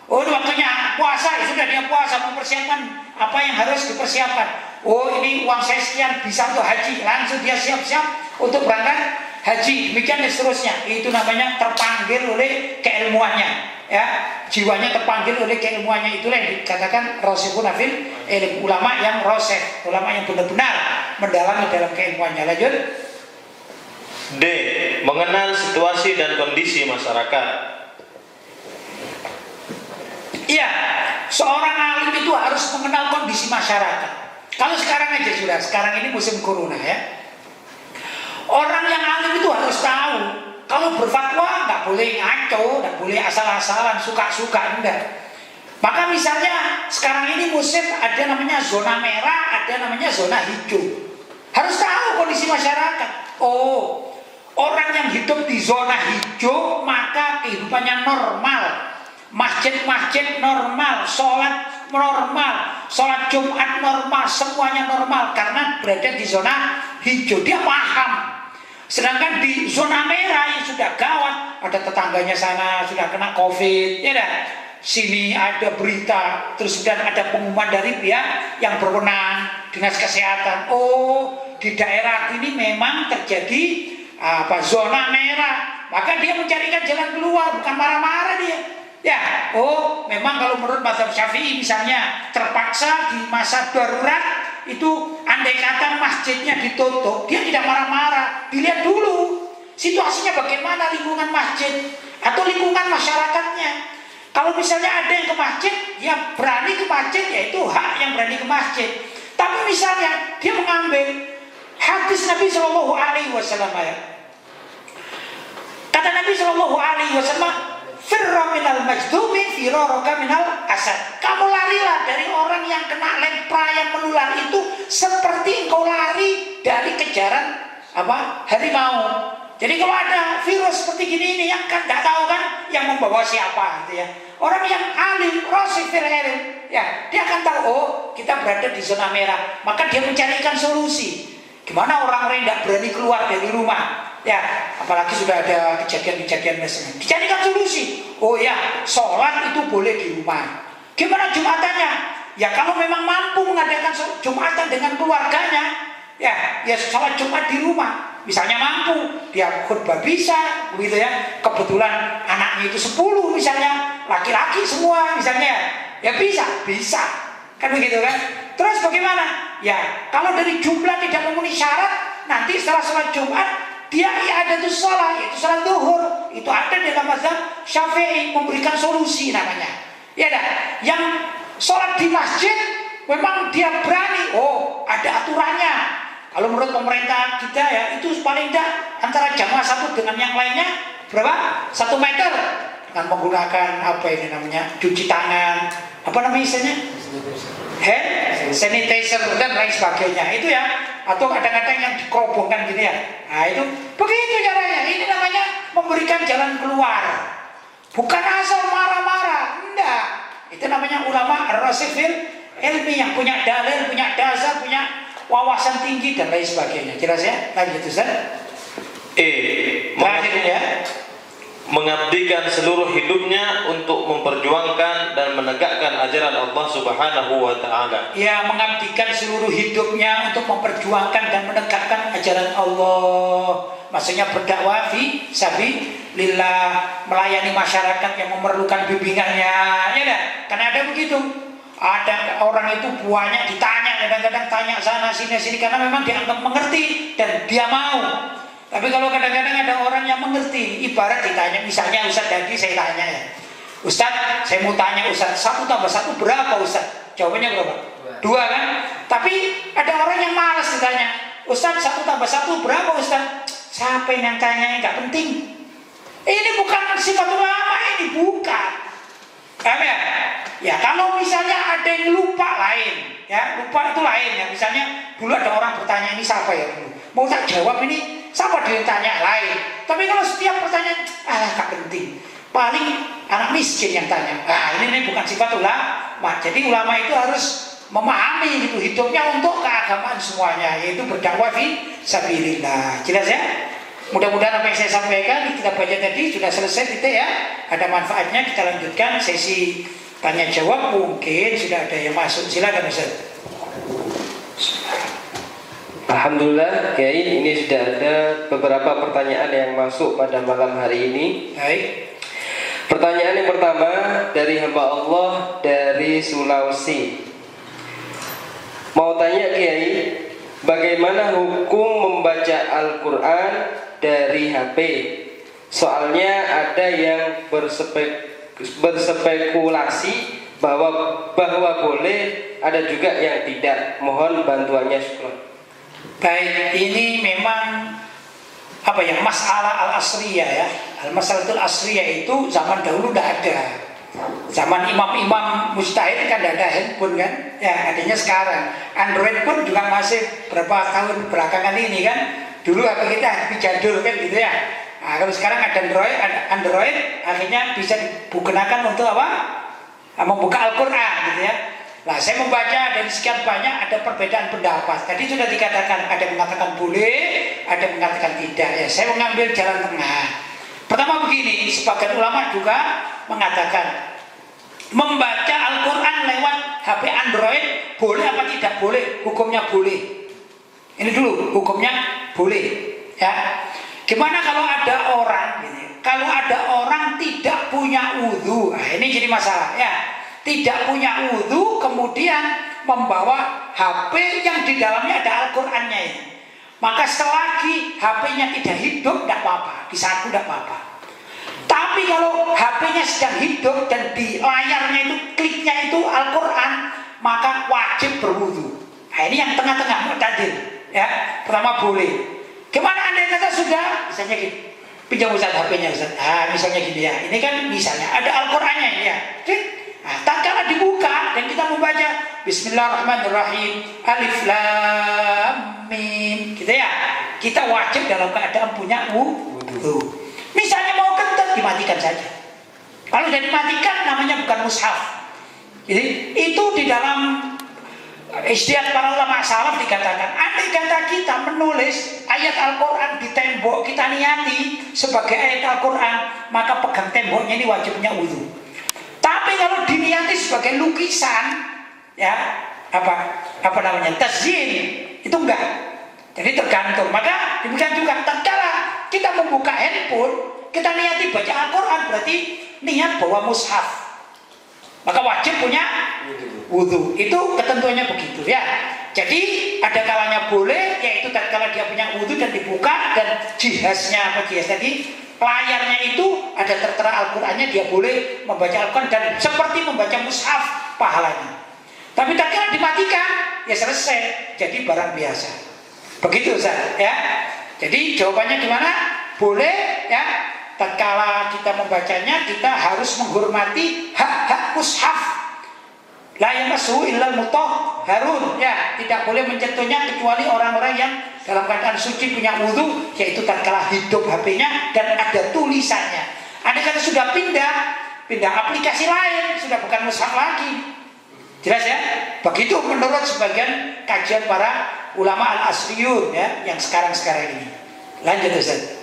Oh, ini waktunya puasa, sudah dia puasa, mempersiapkan apa yang harus dipersiapkan. Oh, ini uang saya sekian bisa untuk haji, langsung dia siap-siap untuk berangkat haji. Demikian dan seterusnya. Itu namanya terpanggil oleh keilmuannya. Ya, jiwanya terpanggil oleh keilmuannya. Itulah yang dikatakan rasikhun fil ilm, ulama yang rasikh, ulama yang benar-benar mendalami dalam keilmuannya. Lanjut. D. Mengenal situasi dan kondisi masyarakat. Iya, seorang alim itu harus mengenal kondisi masyarakat. Kalau sekarang aja sudah, sekarang ini musim corona ya. Orang yang alim itu harus tahu, kalau berfatwa nggak boleh ngaco, nggak boleh asal-asalan, suka-suka, enggak. Maka misalnya sekarang ini musim ada namanya zona merah, ada namanya zona hijau. Harus tahu kondisi masyarakat. Oh, orang yang hidup di zona hijau maka kehidupannya normal. Masjid-masjid normal, sholat normal, sholat Jumat normal, semuanya normal karena berada di zona hijau. Dia paham. Sedangkan di zona merah yang sudah gawat, ada tetangganya sana sudah kena COVID, ya dah. sini ada berita, terus kemudian ada pengumuman dari pihak yang berwenang, dinas kesehatan. Oh, di daerah ini memang terjadi zona merah, maka dia mencarikan jalan keluar, bukan marah-marah dia. Ya, oh memang kalau menurut mazhab Syafi'i misalnya terpaksa di masa darurat itu andai kata masjidnya ditutup, dia tidak marah-marah, dilihat dulu situasinya bagaimana lingkungan masjid atau lingkungan masyarakatnya. Kalau misalnya ada yang ke masjid, ya berani ke masjid, yaitu hak yang berani ke masjid. Tapi misalnya dia mengambil hadis Nabi Shallallahu Alaihi Wasallam, kata Nabi Shallallahu Alaihi Wasallam, firra minal majdumi firaraka minal asad. Kamu larilah dari orang yang kena lepra yang menular itu seperti engkau lari dari kejaran harimau. Jadi kalau ada virus seperti gini ini yang kan nggak tahu kan yang membawa siapa gitu ya. Orang yang alim, rasih fil ilm, ya dia akan tahu, oh kita berada di zona merah, maka dia mencarikan solusi. Gimana orang-orang yang nggak berani keluar dari rumah? Ya, apalagi sudah ada kejadian-kejadian misalnya. Dicarikan solusi. Oh ya, sholat itu boleh di rumah. Gimana Jumatannya? Ya kalau memang mampu mengadakan Jumatan dengan keluarganya, ya sholat Jumat di rumah. Misalnya mampu, dia khutbah bisa, begitu ya. Kebetulan anaknya itu 10 misalnya, laki-laki semua misalnya, ya bisa. Kan begitu kan? Terus bagaimana? Ya, kalau dari jumlah tidak memenuhi syarat, nanti setelah sholat Jumat dia i'adatus shalah, yaitu sholat zuhur. Itu ada dalam mazhab Syafi'i, memberikan solusi namanya. Ya dah, yang sholat di masjid memang dia berani, oh ada aturannya. Kalau menurut pemerintah kita ya, itu paling tidak antara jamaah satu dengan yang lainnya berapa? 1 meter, dengan menggunakan apa ini namanya, cuci tangan, apa namanya istilahnya, hand sanitizer dan lain sebagainya. Itu ya, atau kadang-kadang yang dikerobongkan gitu ya. Nah itu begitu caranya. Ini namanya memberikan jalan keluar, bukan asal marah-marah. Enggak, itu namanya ulama ar-rasih fil ilmi, yang punya dalil, punya dasar, punya wawasan tinggi dan lain sebagainya. Jelas ya? Lanjut Ustaz. Terakhir ya, mengabdikan seluruh hidupnya untuk memperjuangkan dan menegakkan ajaran Allah Subhanahu wa taala. Ya, mengabdikan seluruh hidupnya untuk memperjuangkan dan menegakkan ajaran Allah. Maksudnya berdakwah fi sabilillah, melayani masyarakat yang memerlukan bimbingannya. Ya dah, karena ada begitu. Ada orang itu buahnya ditanya, kadang-kadang tanya sana sini karena memang dianggap mengerti dan dia mau. Tapi kalau kadang-kadang ada orang yang mengerti, ibarat ditanya, misalnya Ustaz tadi saya tanya ya, Ustaz saya mau tanya Ustaz, 1 tambah 1 berapa Ustaz? Jawabannya berapa? 2 kan? Tapi ada orang yang malas ditanya, Ustaz 1 tambah 1 berapa Ustaz? Siapa yang tanya, nggak penting. Ini bukan sifat ulama, ini bukan. Paham ya? Ya kalau misalnya ada yang lupa lain, ya lupa itu lain ya. Misalnya dulu ada orang bertanya, ini siapa ya dulu? Mau tak jawab ini, siapa dia yang tanya lain. Tapi kalau setiap pertanyaan, gak penting. Paling anak miskin yang tanya. Nah ini bukan sifat ulama. Jadi ulama itu harus memahami gitu, hidupnya untuk keagamaan semuanya, yaitu berdakwah fi sabilillah. Jelas ya? Mudah-mudahan apa yang saya sampaikan kita baca tadi sudah selesai gitu ya. Ada manfaatnya. Kita lanjutkan sesi tanya jawab. Mungkin sudah ada yang masuk. Silakan Ustaz. Alhamdulillah Kiai, ini sudah ada beberapa pertanyaan yang masuk pada malam hari ini. Baik. Pertanyaan yang pertama dari hamba Allah dari Sulawesi. Mau tanya Kiai, bagaimana hukum membaca Al-Quran dari HP? Soalnya ada yang berspekulasi bahwa boleh, ada juga yang tidak. Mohon bantuannya, syukur. Baik, ini memang masalah al-asriyah ya. Al-masalatul asriyah itu zaman dahulu tidak ada. Zaman imam-imam mujtahid kan tidak ada handphone kan. Ya adanya sekarang. Android pun juga masih berapa tahun belakangan ini kan. Dulu HP kita HP jadul kan gitu ya. Nah, kalau sekarang ada Android akhirnya bisa digunakan untuk apa? Membuka Al-Quran gitu ya. Nah, saya membaca dari sekian banyak ada perbedaan pendapat. Tadi sudah dikatakan ada yang mengatakan boleh, ada yang mengatakan tidak. Ya, saya mengambil jalan tengah. Pertama begini, sebagian ulama juga mengatakan membaca Al-Quran lewat HP Android boleh apa tidak boleh? Hukumnya boleh. Ini dulu, hukumnya boleh. Ya. Gimana kalau ada orang, kalau ada orang tidak punya wudhu, nah, ini jadi masalah ya. Tidak punya wudhu, kemudian membawa HP yang di dalamnya ada Al-Qurannya ini. Maka selagi HP-nya tidak hidup, tidak apa-apa, disaku tidak apa-apa. Tapi kalau HP-nya sedang hidup dan di layarnya itu kliknya itu Al-Quran, maka wajib berwudhu. Nah, ini yang tengah-tengah mu'tadil, ya. Pertama boleh. Gimana andai kata sudah, misalnya gini, pinjam Ustaz HP-nya Ustaz. Misalnya gini ya, ini kan misalnya ada Al-Qurannya ini ya. Nah, tatkala dibuka dan kita membaca Bismillahirrahmanirrahim, Alif Lam Mim, gitu ya. Kita wajib dalam keadaan punya wudhu. Misalnya mau kentut, dimatikan saja. Kalau sudah dimatikan, namanya bukan mushaf. Jadi itu di dalam istiadat para ulama salaf dikatakan, andai kata kita menulis ayat Al-Quran di tembok, kita niati sebagai ayat Al-Quran, maka pegang temboknya ini wajibnya wudhu. Tapi kalau diniati sebagai lukisan, ya apa namanya, tazyin, itu enggak. Jadi tergantung. Maka demikian juga tatkala kita membuka handphone, kita niati baca Al-Quran, berarti niat bawa mushaf, maka wajib punya wudhu. Itu ketentuannya begitu ya. Jadi ada kalanya boleh, yaitu tatkala dia punya wudhu dan dibuka, dan jihaznya apa jihaz tadi, layarnya itu ada tertera Al-Qurannya, dia boleh membaca Al-Quran dan seperti membaca mushaf pahalanya. Tapi tatkala dimatikan, ya selesai, jadi barang biasa. Begitu Ustaz ya. Jadi jawabannya gimana? Boleh ya. Tatkala kita membacanya, kita harus menghormati hak-hak mushaf. La yamassuhu illal mutahharun, ya, tidak boleh menyentuhnya kecuali orang-orang yang dalam keadaan suci punya wudhu, yaitu tatkala hidup HP-nya dan ada tulisannya. Andai kata sudah pindah aplikasi lain, sudah bukan mushaf lagi. Jelas ya? Begitu menurut sebagian kajian para ulama al-asriyun ya, yang sekarang ini. Lanjut Ustaz.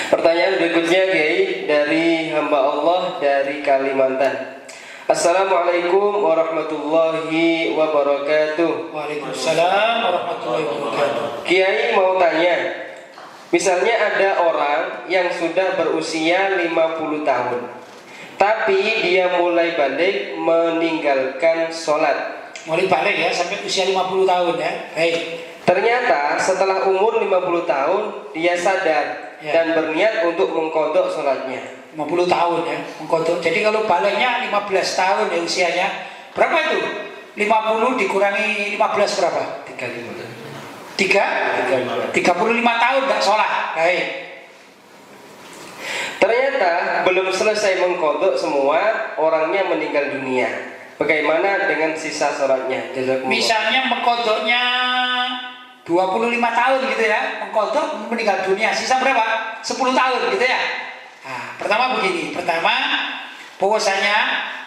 Pertanyaan berikutnya Kiai dari hamba Allah dari Kalimantan. Assalamualaikum warahmatullahi wabarakatuh. Waalaikumsalam warahmatullahi wabarakatuh. Kiai mau tanya, misalnya ada orang yang sudah berusia 50 tahun, tapi dia mulai balik meninggalkan sholat. Mulai balik ya, sampai usia 50 tahun ya. Baik. Ternyata setelah umur 50 tahun dia sadar dan berniat untuk mengqadha sholatnya. 50 tahun ya, mengqadha. Jadi kalau baliknya 15 tahun ya usianya, berapa itu? 50 dikurangi 15 berapa? 35 tahun gak sholat. Baik. Ternyata belum selesai mengqadha semua, orangnya meninggal dunia. Bagaimana dengan sisa sholatnya? Misalnya mengqadhanya 25 tahun gitu ya, mengqadha meninggal dunia, sisa berapa? 10 tahun gitu ya. Nah, pertama begini, bahwasanya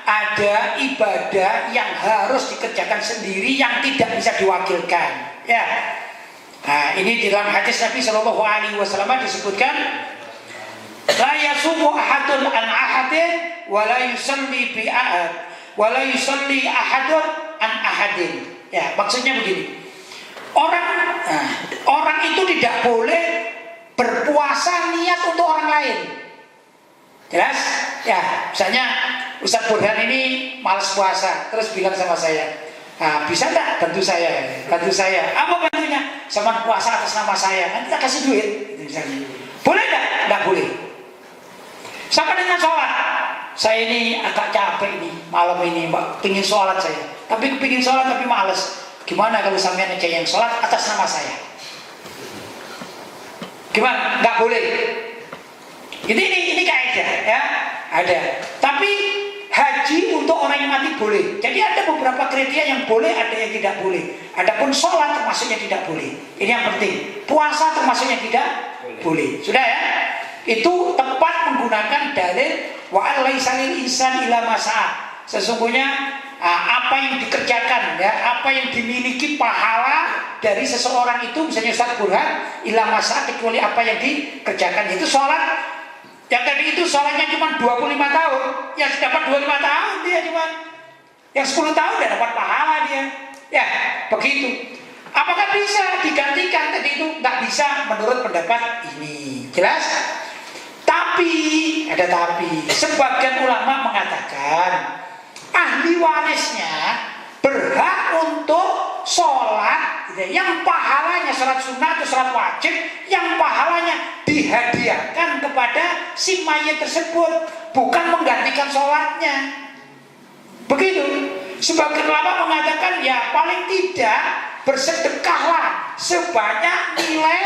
ada ibadah yang harus dikerjakan sendiri yang tidak bisa diwakilkan ya. Nah, ini di dalam hadis Nabi Shallallahu Alaihi Wasallam disebutkan, la yasumu ahadun an ahadin wa la yusalli bi ahad wa la yusalli ahadun an ahadin. Ya, maksudnya begini. Orang itu tidak boleh berpuasa niat untuk orang lain. Jelas? Ya, misalnya Ustaz Burhan ini malas puasa, terus bilang sama saya, bisa enggak bantu saya? Apa bantunya? Sama puasa atas nama saya, nanti kita kasih duit misalnya. Boleh enggak? Enggak boleh. Sama dengan sholat. Saya ini agak capek ini malam ini, Mbak, pingin sholat saya. Tapi kepingin sholat tapi malas. Gimana kalau sampean aja yang sholat atas nama saya? Gimana? Nggak boleh. Ini kaidah ya, ada. Tapi haji untuk orang yang mati boleh. Jadi ada beberapa kriteria yang boleh, ada yang tidak boleh. Adapun sholat termasuknya tidak boleh. Ini yang penting. Puasa termasuknya tidak boleh. Sudah ya? Itu tepat menggunakan dalil wa alaisa lil insan ila masa'a. Sesungguhnya apa yang dikerjakan ya, apa yang dimiliki pahala dari seseorang itu, misalnya Ustaz Burhan ila masa'a, kecuali apa yang dikerjakan, itu sholat Yang tadi itu sholatnya cuma 25 tahun, yang dapat 25 tahun dia cuma, yang 10 tahun dia dapat pahala dia. Ya, begitu. Apakah bisa digantikan? Tadi itu nggak bisa menurut pendapat ini. Jelas? Tapi, ada tapi. Sebagian ulama mengatakan ahli warisnya berhak untuk sholat yang pahalanya sholat sunnah atau sholat wajib, yang pahalanya dihadiahkan kepada si mayit tersebut, bukan menggantikan sholatnya. Begitu. Sebagian ulama mengatakan ya paling tidak bersedekahlah sebanyak nilai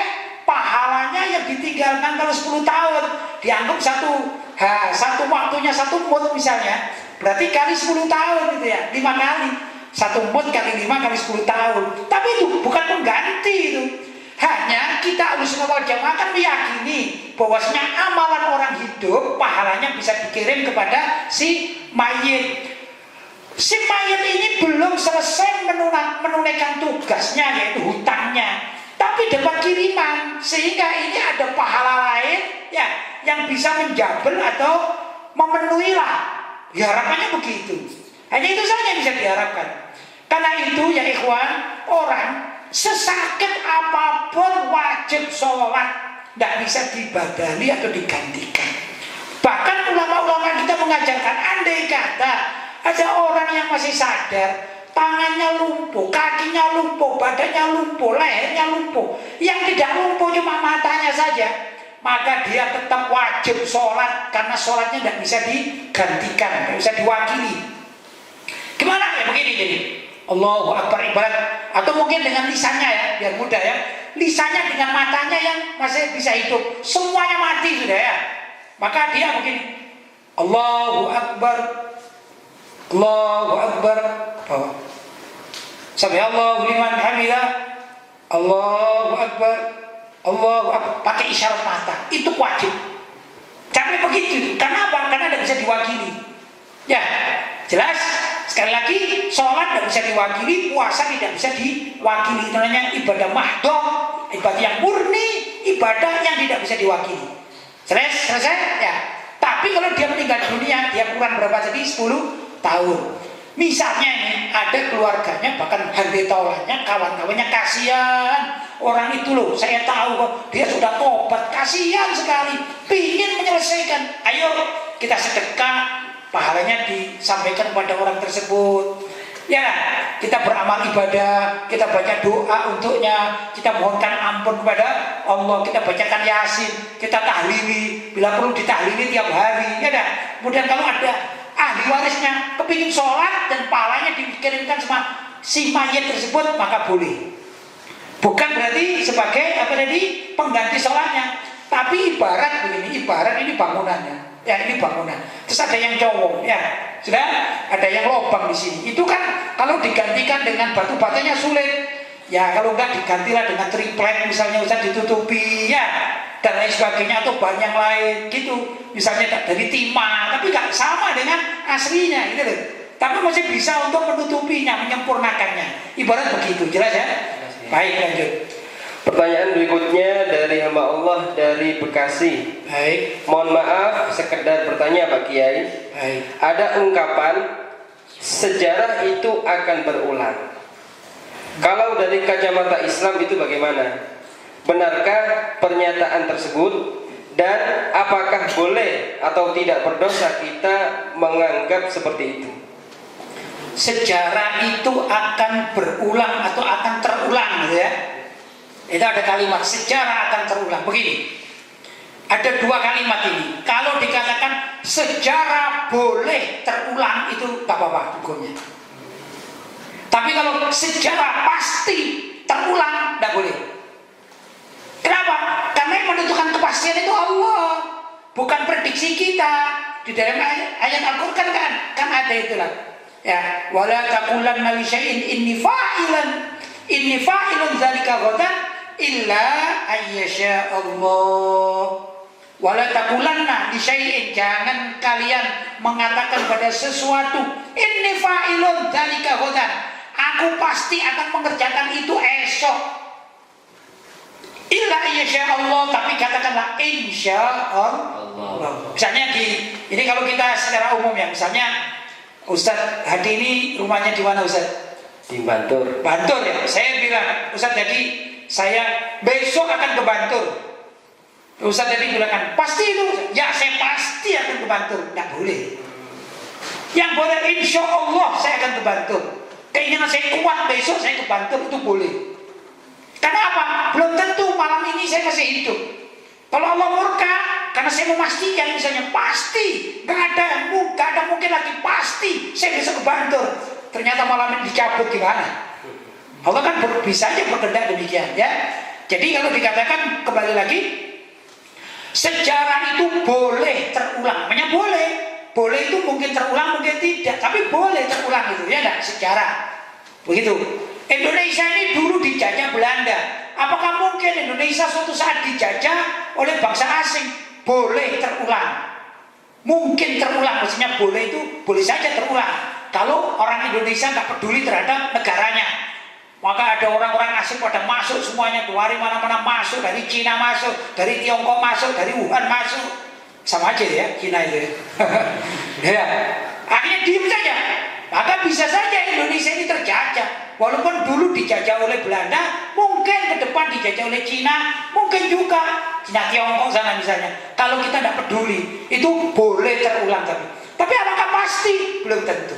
pahalanya yang ditinggalkan kalau 10 tahun. Dianggap satu waktunya 1 mud misalnya, berarti kali 10 tahun gitu ya, 5 kali. 1 mud kali 5 kali 10 tahun. Tapi itu bukan pengganti itu. Hanya kita Ahlussunnah wal Jamaah kan meyakini bahwasanya amalan orang hidup pahalanya bisa dikirim kepada si mayit. Si mayit ini belum selesai menunaikan tugasnya, yaitu hutangnya, tapi dapat kiriman, sehingga ini ada pahala lain ya yang bisa menjabel atau memenuhi lah. Ya harapannya begitu. Hanya itu saja yang bisa diharapkan. Karena itu ya ikhwan, orang sesakit apapun wajib sholat, tidak bisa dibadali atau digantikan. Bahkan ulama-ulama kita mengajarkan, andai kata ada orang yang masih sadar, tangannya lumpuh, kakinya lumpuh, badannya lumpuh, lehernya lumpuh, yang tidak lumpuh cuma matanya saja, maka dia tetap wajib sholat, karena sholatnya tidak bisa digantikan, tidak bisa diwakili. Gimana ya begini jadi? Allahu Akbar ibarat, atau mungkin dengan lisannya ya, biar mudah ya, lisannya dengan matanya yang masih bisa hidup, semuanya mati sudah ya, maka dia begini, Allahu Akbar, Allahu Akbar, Sami'allahu liman hamidah, Allahu Akbar, Allahu Akbar, pakai isyarat mata, itu wajib. Tapi begitu, kenapa? Karena tidak bisa diwakili. Ya, jelas. Sekali lagi, sholat tidak bisa diwakili, puasa tidak bisa diwakili. Itu namanya ibadah mahdoh, ibadah yang murni, ibadah yang tidak bisa diwakili. Selesai? Ya. Tapi kalau dia meninggal dunia, dia kurang berapa tadi? 10 tahun. Misalnya ini ada keluarganya, bahkan handi taulannya, kawan-kawannya, kasihan orang itu loh, saya tahu kok dia sudah tobat, kasihan sekali, pingin menyelesaikan. Ayo kita sedekah, pahalanya disampaikan kepada orang tersebut. Ya, kita beramal ibadah, kita baca doa untuknya, kita mohonkan ampun kepada Allah, kita bacakan Yasin, kita tahlili, bila perlu ditahlili tiap hari. Ya dah. Kemudian kalau ada ahli warisnya kepingin sholat dan pahalanya dikirimkan sama si mayit tersebut, maka boleh. Bukan berarti sebagai apa tadi pengganti sholatnya, tapi ibarat begini, ibarat ini bangunannya. Ya ini bangunan. Terus ada yang cowok, ya sudah ada yang lubang di sini. Itu kan kalau digantikan dengan batu batanya sulit. Ya kalau enggak digantilah dengan triplek misalnya, usah ditutupi ya dan lain sebagainya, atau bahan yang lain gitu. Misalnya dari timah, tapi enggak sama dengan aslinya gitu loh. Tapi masih bisa untuk menutupinya, menyempurnakannya. Ibarat begitu, jelas ya? Baik, lanjut. Pertanyaan berikutnya dari hamba Allah dari Bekasi. Baik. Mohon maaf, sekedar bertanya Pak Kiai. Baik. Ada ungkapan sejarah itu akan berulang. Kalau dari kacamata Islam itu bagaimana? Benarkah pernyataan tersebut? Dan apakah boleh atau tidak berdosa kita menganggap seperti itu? Sejarah itu akan berulang atau akan terulang gitu ya. Itu ada kalimat sejarah akan terulang. Begini, ada 2 kalimat ini. Kalau dikatakan sejarah boleh terulang, itu tak apa-apa hukumnya. Tapi kalau sejarah pasti terulang, tidak boleh. Kenapa? Karena yang menentukan kepastian itu Allah, bukan prediksi kita. Di dalam ayat Al-Quran kan ada itulah. Ya, wala taqulanna li syai'in inni fa'ilun dzalika ghadan illa ayyasha Allah. Wala taqulanna li syai'in, jangan kalian mengatakan pada sesuatu inni fa'ilun dzalika ghadan, aku pasti akan mengerjakan itu esok. Illa insya Allah, tapi katakanlah insya Allah. Misalnya ini kalau kita secara umum ya, misalnya Ustadz Hadi ini rumahnya di mana Ustadz? Di Bantur. Bantur ya. Saya bilang Ustadz Hadi, saya besok akan ke Bantur. Ustadz Hadi bilang pasti itu, ya saya pasti akan ke Bantur. Tidak boleh. Yang boleh insya Allah saya akan ke Bantur. Keinginan saya kuat besok saya ke Bantur, itu boleh. Karena apa? Belum tentu malam ini saya masih hidup. Kalau Allah murka, karena saya memastikan misalnya pasti gak ada mungkin lagi, pasti saya bisa ke Bantur. Ternyata malam ini dicabut, gimana? Allah kan bisa aja berkehendak demikian ya. Jadi kalau dikatakan kembali lagi, sejarah itu boleh terulang. Namanya boleh. Boleh itu mungkin terulang, mungkin tidak, tapi boleh terulang itu ya enggak? Sejarah. Begitu. Indonesia ini dulu dijajah Belanda. Apakah mungkin Indonesia suatu saat dijajah oleh bangsa asing? Boleh terulang. Mungkin terulang, maksudnya boleh itu boleh saja terulang. Kalau orang Indonesia nggak peduli terhadap negaranya, maka ada orang-orang asing pada masuk semuanya, dari mana-mana masuk, dari Cina masuk, dari Tiongkok masuk, dari Wuhan masuk, sama aja ya Cina itu. Ya, akhirnya diem saja. Maka bisa saja Indonesia ini terjajah. Walaupun dulu dijajah oleh Belanda, mungkin ke depan dijajah oleh Cina, mungkin juga Cina Tiongkok sana misalnya. Kalau kita tidak peduli, itu boleh terulang tapi apakah pasti? Belum tentu.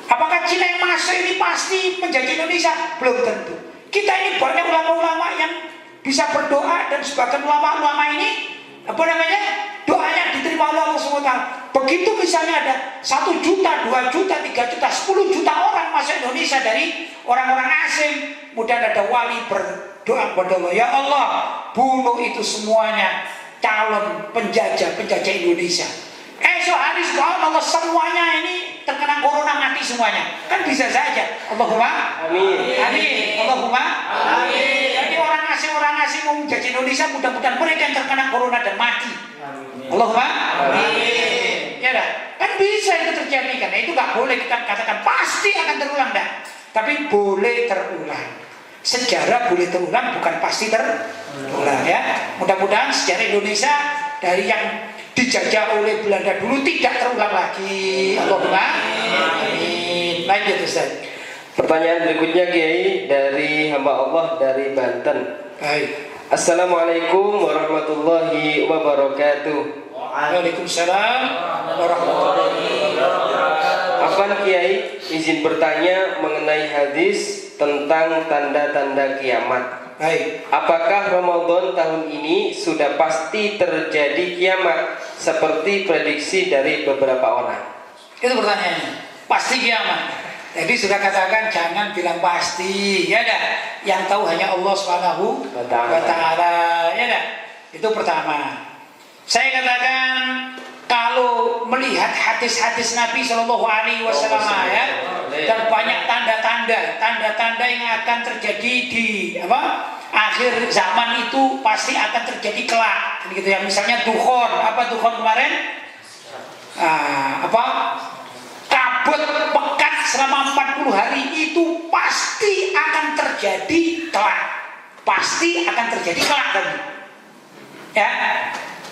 Apakah Cina yang masuk ini pasti menjajah Indonesia? Belum tentu. Kita ini banyak ulama-ulama yang bisa berdoa, dan sebagian ulama-ulama ini doanya diterima oleh Allah SWT. Begitu misalnya ada 1 juta, 2 juta, 3 juta, 10 juta orang masuk Indonesia dari orang-orang asing, kemudian ada wali berdoa kepada Allah, ya Allah, bunuh itu semuanya calon penjajah Indonesia. Esok hari subhanallah semuanya ini terkena corona, mati semuanya. Kan bisa saja. Allahumma amin. Amin. Allahumma amin. Jadi orang asing mau menjajah Indonesia, mudah-mudahan mereka yang terkena corona dan mati. Allahumma amin. Ya dah. Kan bisa itu terjadi, karena itu nggak boleh kita katakan pasti akan terulang, dah. Tapi boleh terulang. Sejarah boleh terulang, bukan pasti terulang ya. Mudah-mudahan sejarah Indonesia dari yang dijajah oleh Belanda dulu tidak terulang lagi. Allahumma amin. Lanjut Ustaz. Pertanyaan berikutnya Kiai dari hamba Allah dari Banten. Baik. Assalamualaikum warahmatullahi wabarakatuh. Waalaikumsalam warahmatullahi wabarakatuh. Afwan Kiai, izin bertanya mengenai hadis tentang tanda-tanda kiamat. Baik. Apakah Ramadan tahun ini sudah pasti terjadi kiamat seperti prediksi dari beberapa orang? Itu pertanyaannya. Pasti kiamat. Jadi sudah katakan jangan bilang pasti, ya dah. Yang tahu hanya Allah Subhanahu wa Ta'ala, ya dah. Itu pertama. Saya katakan kalau melihat hadis-hadis Nabi Shallallahu Alaihi Wasallam ya, dan banyak tanda-tanda yang akan terjadi di akhir zaman itu pasti akan terjadi kelak, gitu ya. Misalnya dukhon, dukhon kemarin? Kabut pekat selama 40 hari itu pasti akan terjadi kelak. Pasti akan terjadi kelak tadi. Ya.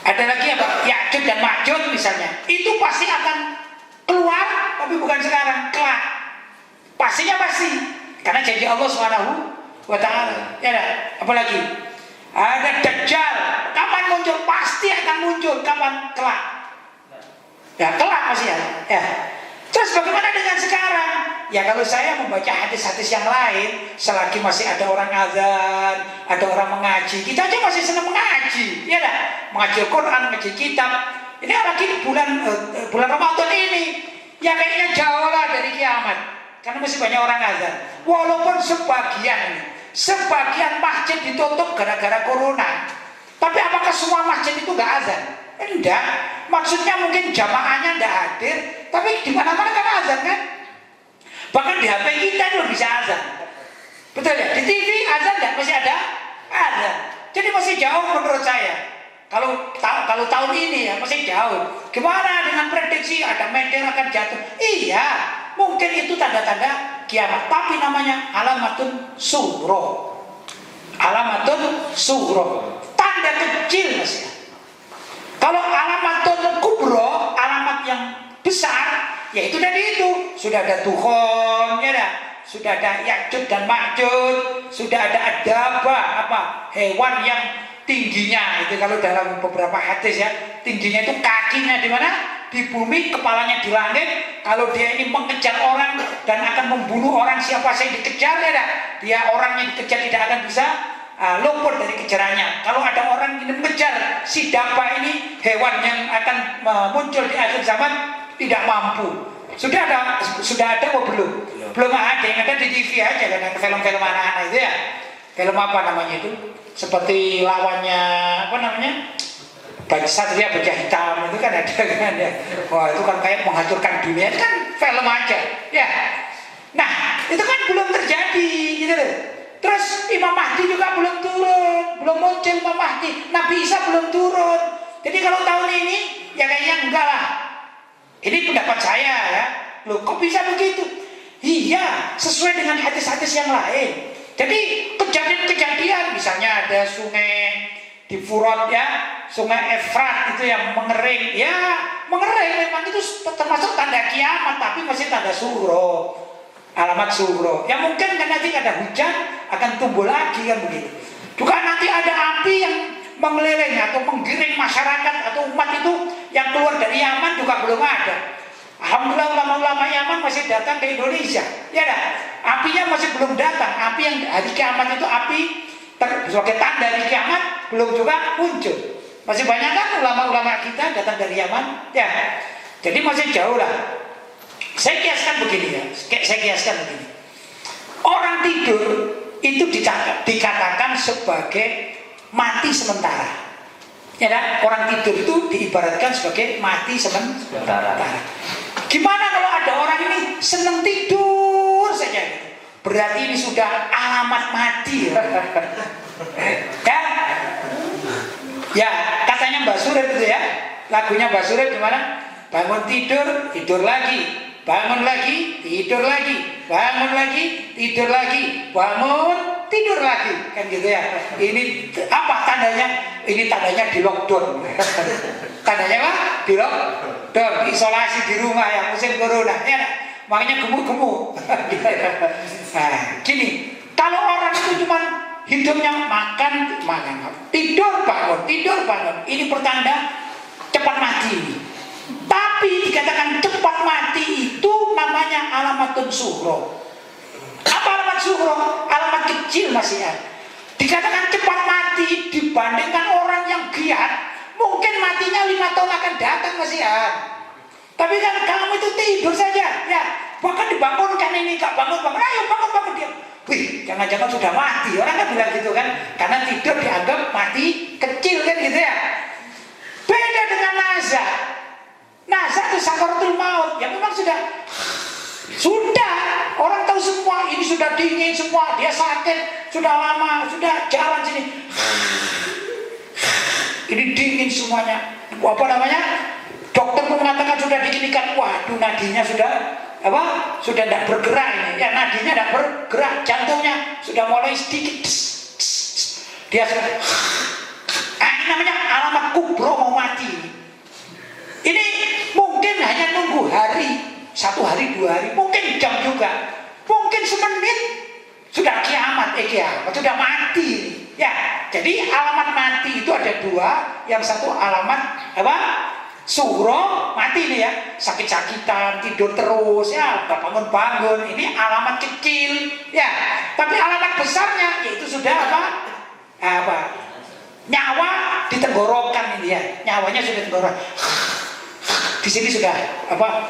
Ada lagi Ya'juj dan Ma'juj misalnya. Itu pasti akan keluar, tapi bukan sekarang, kelak. Pastinya pasti. Karena janji Allah Subhanahu wa Ta'ala. Ya dah. Apalagi ada Dajjal. Kapan muncul? Pasti akan muncul. Kapan? Kelak. Ya kelak pasti ya. Terus bagaimana dengan sekarang? Ya kalau saya membaca hadis-hadis yang lain, selagi masih ada orang azan, ada orang mengaji, kita aja masih senang mengaji, ya dah, mengaji Al-Quran, mengaji kitab. Ini lagi di bulan Ramadan ini, ya kayaknya jauh lah dari kiamat, karena masih banyak orang azan. Walaupun sebagian masjid ditutup gara-gara corona, tapi apakah semua masjid itu nggak azan? Enggak. Maksudnya mungkin jamaahnya enggak hadir, tapi di mana-mana kan azan kan? Bahkan di HP kita itu bisa azan. Betul ya? Di TV azan enggak? Masih ada azan. Jadi masih jauh menurut saya. Kalau tahun ini ya masih jauh. Gimana dengan prediksi ada meteor akan jatuh? Iya, mungkin itu tanda-tanda kiamat. Tapi namanya alamatun sughra. alamatun sughra, tanda kecil Mas ya. Kalau alamatun kubro, alamat yang besar, yaitu tadi itu sudah ada Tuhan, ya dah, sudah ada Ya'juj dan Ma'juj, sudah ada adabah, apa hewan yang tingginya itu kalau dalam beberapa hadis ya, tingginya itu kakinya di mana? Di bumi, kepalanya di langit. Kalau dia ini mengejar orang dan akan membunuh orang, siapa yang dikejar ya dah, dia orang yang dikejar tidak akan bisa luput dari kejarannya. Kalau ada orang yang mengejar si Dabba ini, hewan yang akan muncul di akhir zaman, tidak mampu. Sudah ada atau belum? Belum ada, yang ada di TV aja kan, film-film anak-anak itu ya. Film apa namanya itu? Seperti lawannya apa namanya? Satria Baja Hitam itu kan ada kan ya. Wah itu kan kayak menghancurkan dunia, itu kan film aja ya. Nah itu kan belum terjadi gitu loh. Terus Imam Mahdi juga belum turun, belum muncul Imam Mahdi, Nabi Isa belum turun. Jadi kalau tahun ini ya kayaknya enggak lah. Ini pendapat saya ya. Loh kok bisa begitu? Iya, sesuai dengan hadis-hadis yang lain. Jadi kejadian-kejadian, misalnya ada sungai di Furat ya, sungai Efrat itu yang mengering. Ya mengering memang itu termasuk tanda kiamat, tapi masih tanda sughra, alamat sughra. Ya mungkin kan nanti ada hujan akan tumbuh lagi kan begitu. Juga nanti ada api yang mengelilingi atau menggiring masyarakat atau umat itu yang keluar dari Yaman juga belum ada. Alhamdulillah ulama-ulama Yaman masih datang ke Indonesia. Ya dah, apinya masih belum datang. Api yang hari kiamat itu api sebagai tanda hari kiamat belum juga muncul. Masih banyak kan ulama-ulama kita datang dari Yaman. Ya, jadi masih jauh lah. Saya kiaskan begini ya. Orang tidur itu dikatakan sebagai mati sementara. Ya kan? Orang tidur itu diibaratkan sebagai mati sementara. Gimana kalau ada orang ini senang tidur saja? Berarti ini sudah alamat mati. Ya, katanya Mbak Surip itu ya. Lagunya Mbak Surip gimana? Bangun tidur, tidur lagi. Bangun lagi, tidur lagi. Bangun lagi, tidur lagi. Bangun, tidur lagi. Kan gitu ya. Ini apa tandanya? Ini tandanya di lockdown. Tandanya apa? Di lockdown, isolasi di rumah ya, musim corona. Ya, makanya gemuk-gemuk. Nah, gini, kalau orang itu cuma hidupnya makan, tidur bangun. Ini pertanda cepat mati ini. Tapi dikatakan cepat mati itu namanya alamatun sughra. Apa alamat sughra? Alamat kecil masih ya. Dikatakan cepat mati dibandingkan orang yang giat, mungkin matinya 5 tahun akan datang masih ya. Tapi kan kamu itu tidur saja ya. Bahkan dibangunkan ini, Kak bangun, ayo bangun dia. Wih, jangan-jangan sudah mati. Orang kan bilang gitu kan, karena tidur dianggap mati kecil kan gitu ya. Beda dengan nazar. Nazar itu sakaratul maut, yang memang sudah orang tahu semua, ini sudah dingin semua, dia sakit, sudah lama, sudah jalan sini. Ini dingin semuanya. Apa namanya? Dokter mengatakan sudah diginikan, waduh nadinya sudah sudah tidak bergerak ini. Ya nadinya tidak bergerak, jantungnya sudah mulai sedikit. Dia sudah. Ini namanya alamat kubro mau mati. Ini mungkin hanya nunggu hari, 1 hari, 2 hari, mungkin jam juga, mungkin semenit sudah kiamat, sudah mati. Ya, jadi alamat mati itu ada 2, yang satu alamat sughra, mati ini ya, sakit-sakitan, tidur terus, ya, bangun-bangun, ini alamat kecil, ya. Tapi alamat besarnya yaitu sudah nyawa di tenggorokan ini ya, nyawanya sudah tenggorokan. Di sini sudah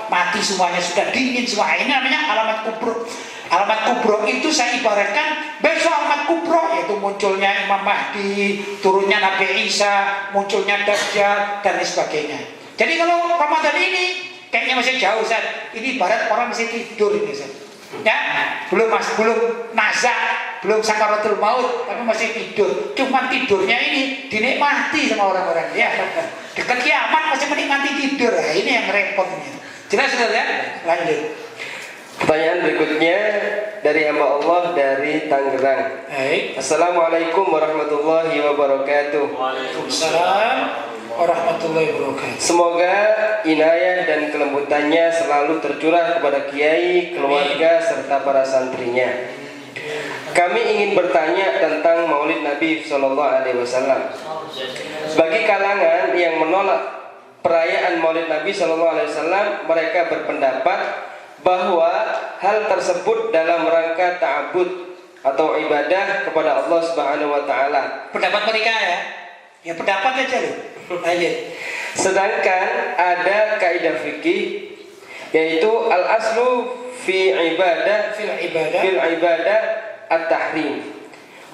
mati semuanya, sudah dingin semua. Ini namanya alamat kubro. Alamat kubro itu saya ibaratkan besok alamat kubro, yaitu munculnya Imam Mahdi, turunnya Nabi Isa, munculnya Dajjal dan lain sebagainya. Jadi kalau Ramadan ini kayaknya masih jauh, Ustaz. Ini ibarat orang masih tidur ini, Ustaz. Ya, belum nazar, belum sakaratul maut, tapi masih tidur. Cuma tidurnya ini dinikmati sama orang-orang ya. Dekat kiamat masih menikmati tidur. Nah, ini yang repot ini. Jelas sudah ya? Lanjut. Pertanyaan berikutnya dari hamba Allah dari Tangerang. Baik. Assalamualaikum warahmatullahi wabarakatuh. Waalaikumsalam warahmatullahi wabarakatuh. Semoga inayah dan kelembutannya selalu tercurah kepada kiai, keluarga, serta para santrinya. Kami ingin bertanya tentang Maulid Nabi Shallallahu Alaihi Wasallam. Bagi kalangan yang menolak perayaan Maulid Nabi Shallallahu Alaihi Wasallam, mereka berpendapat bahwa hal tersebut dalam rangka ta'abud atau ibadah kepada Allah Subhanahu Wa Taala. Pendapat mereka ya? Ya pendapat aja loh. Lanjut. Sedangkan ada kaidah fikih yaitu al-aslu fi ibadah fil ibadah at-tahrim.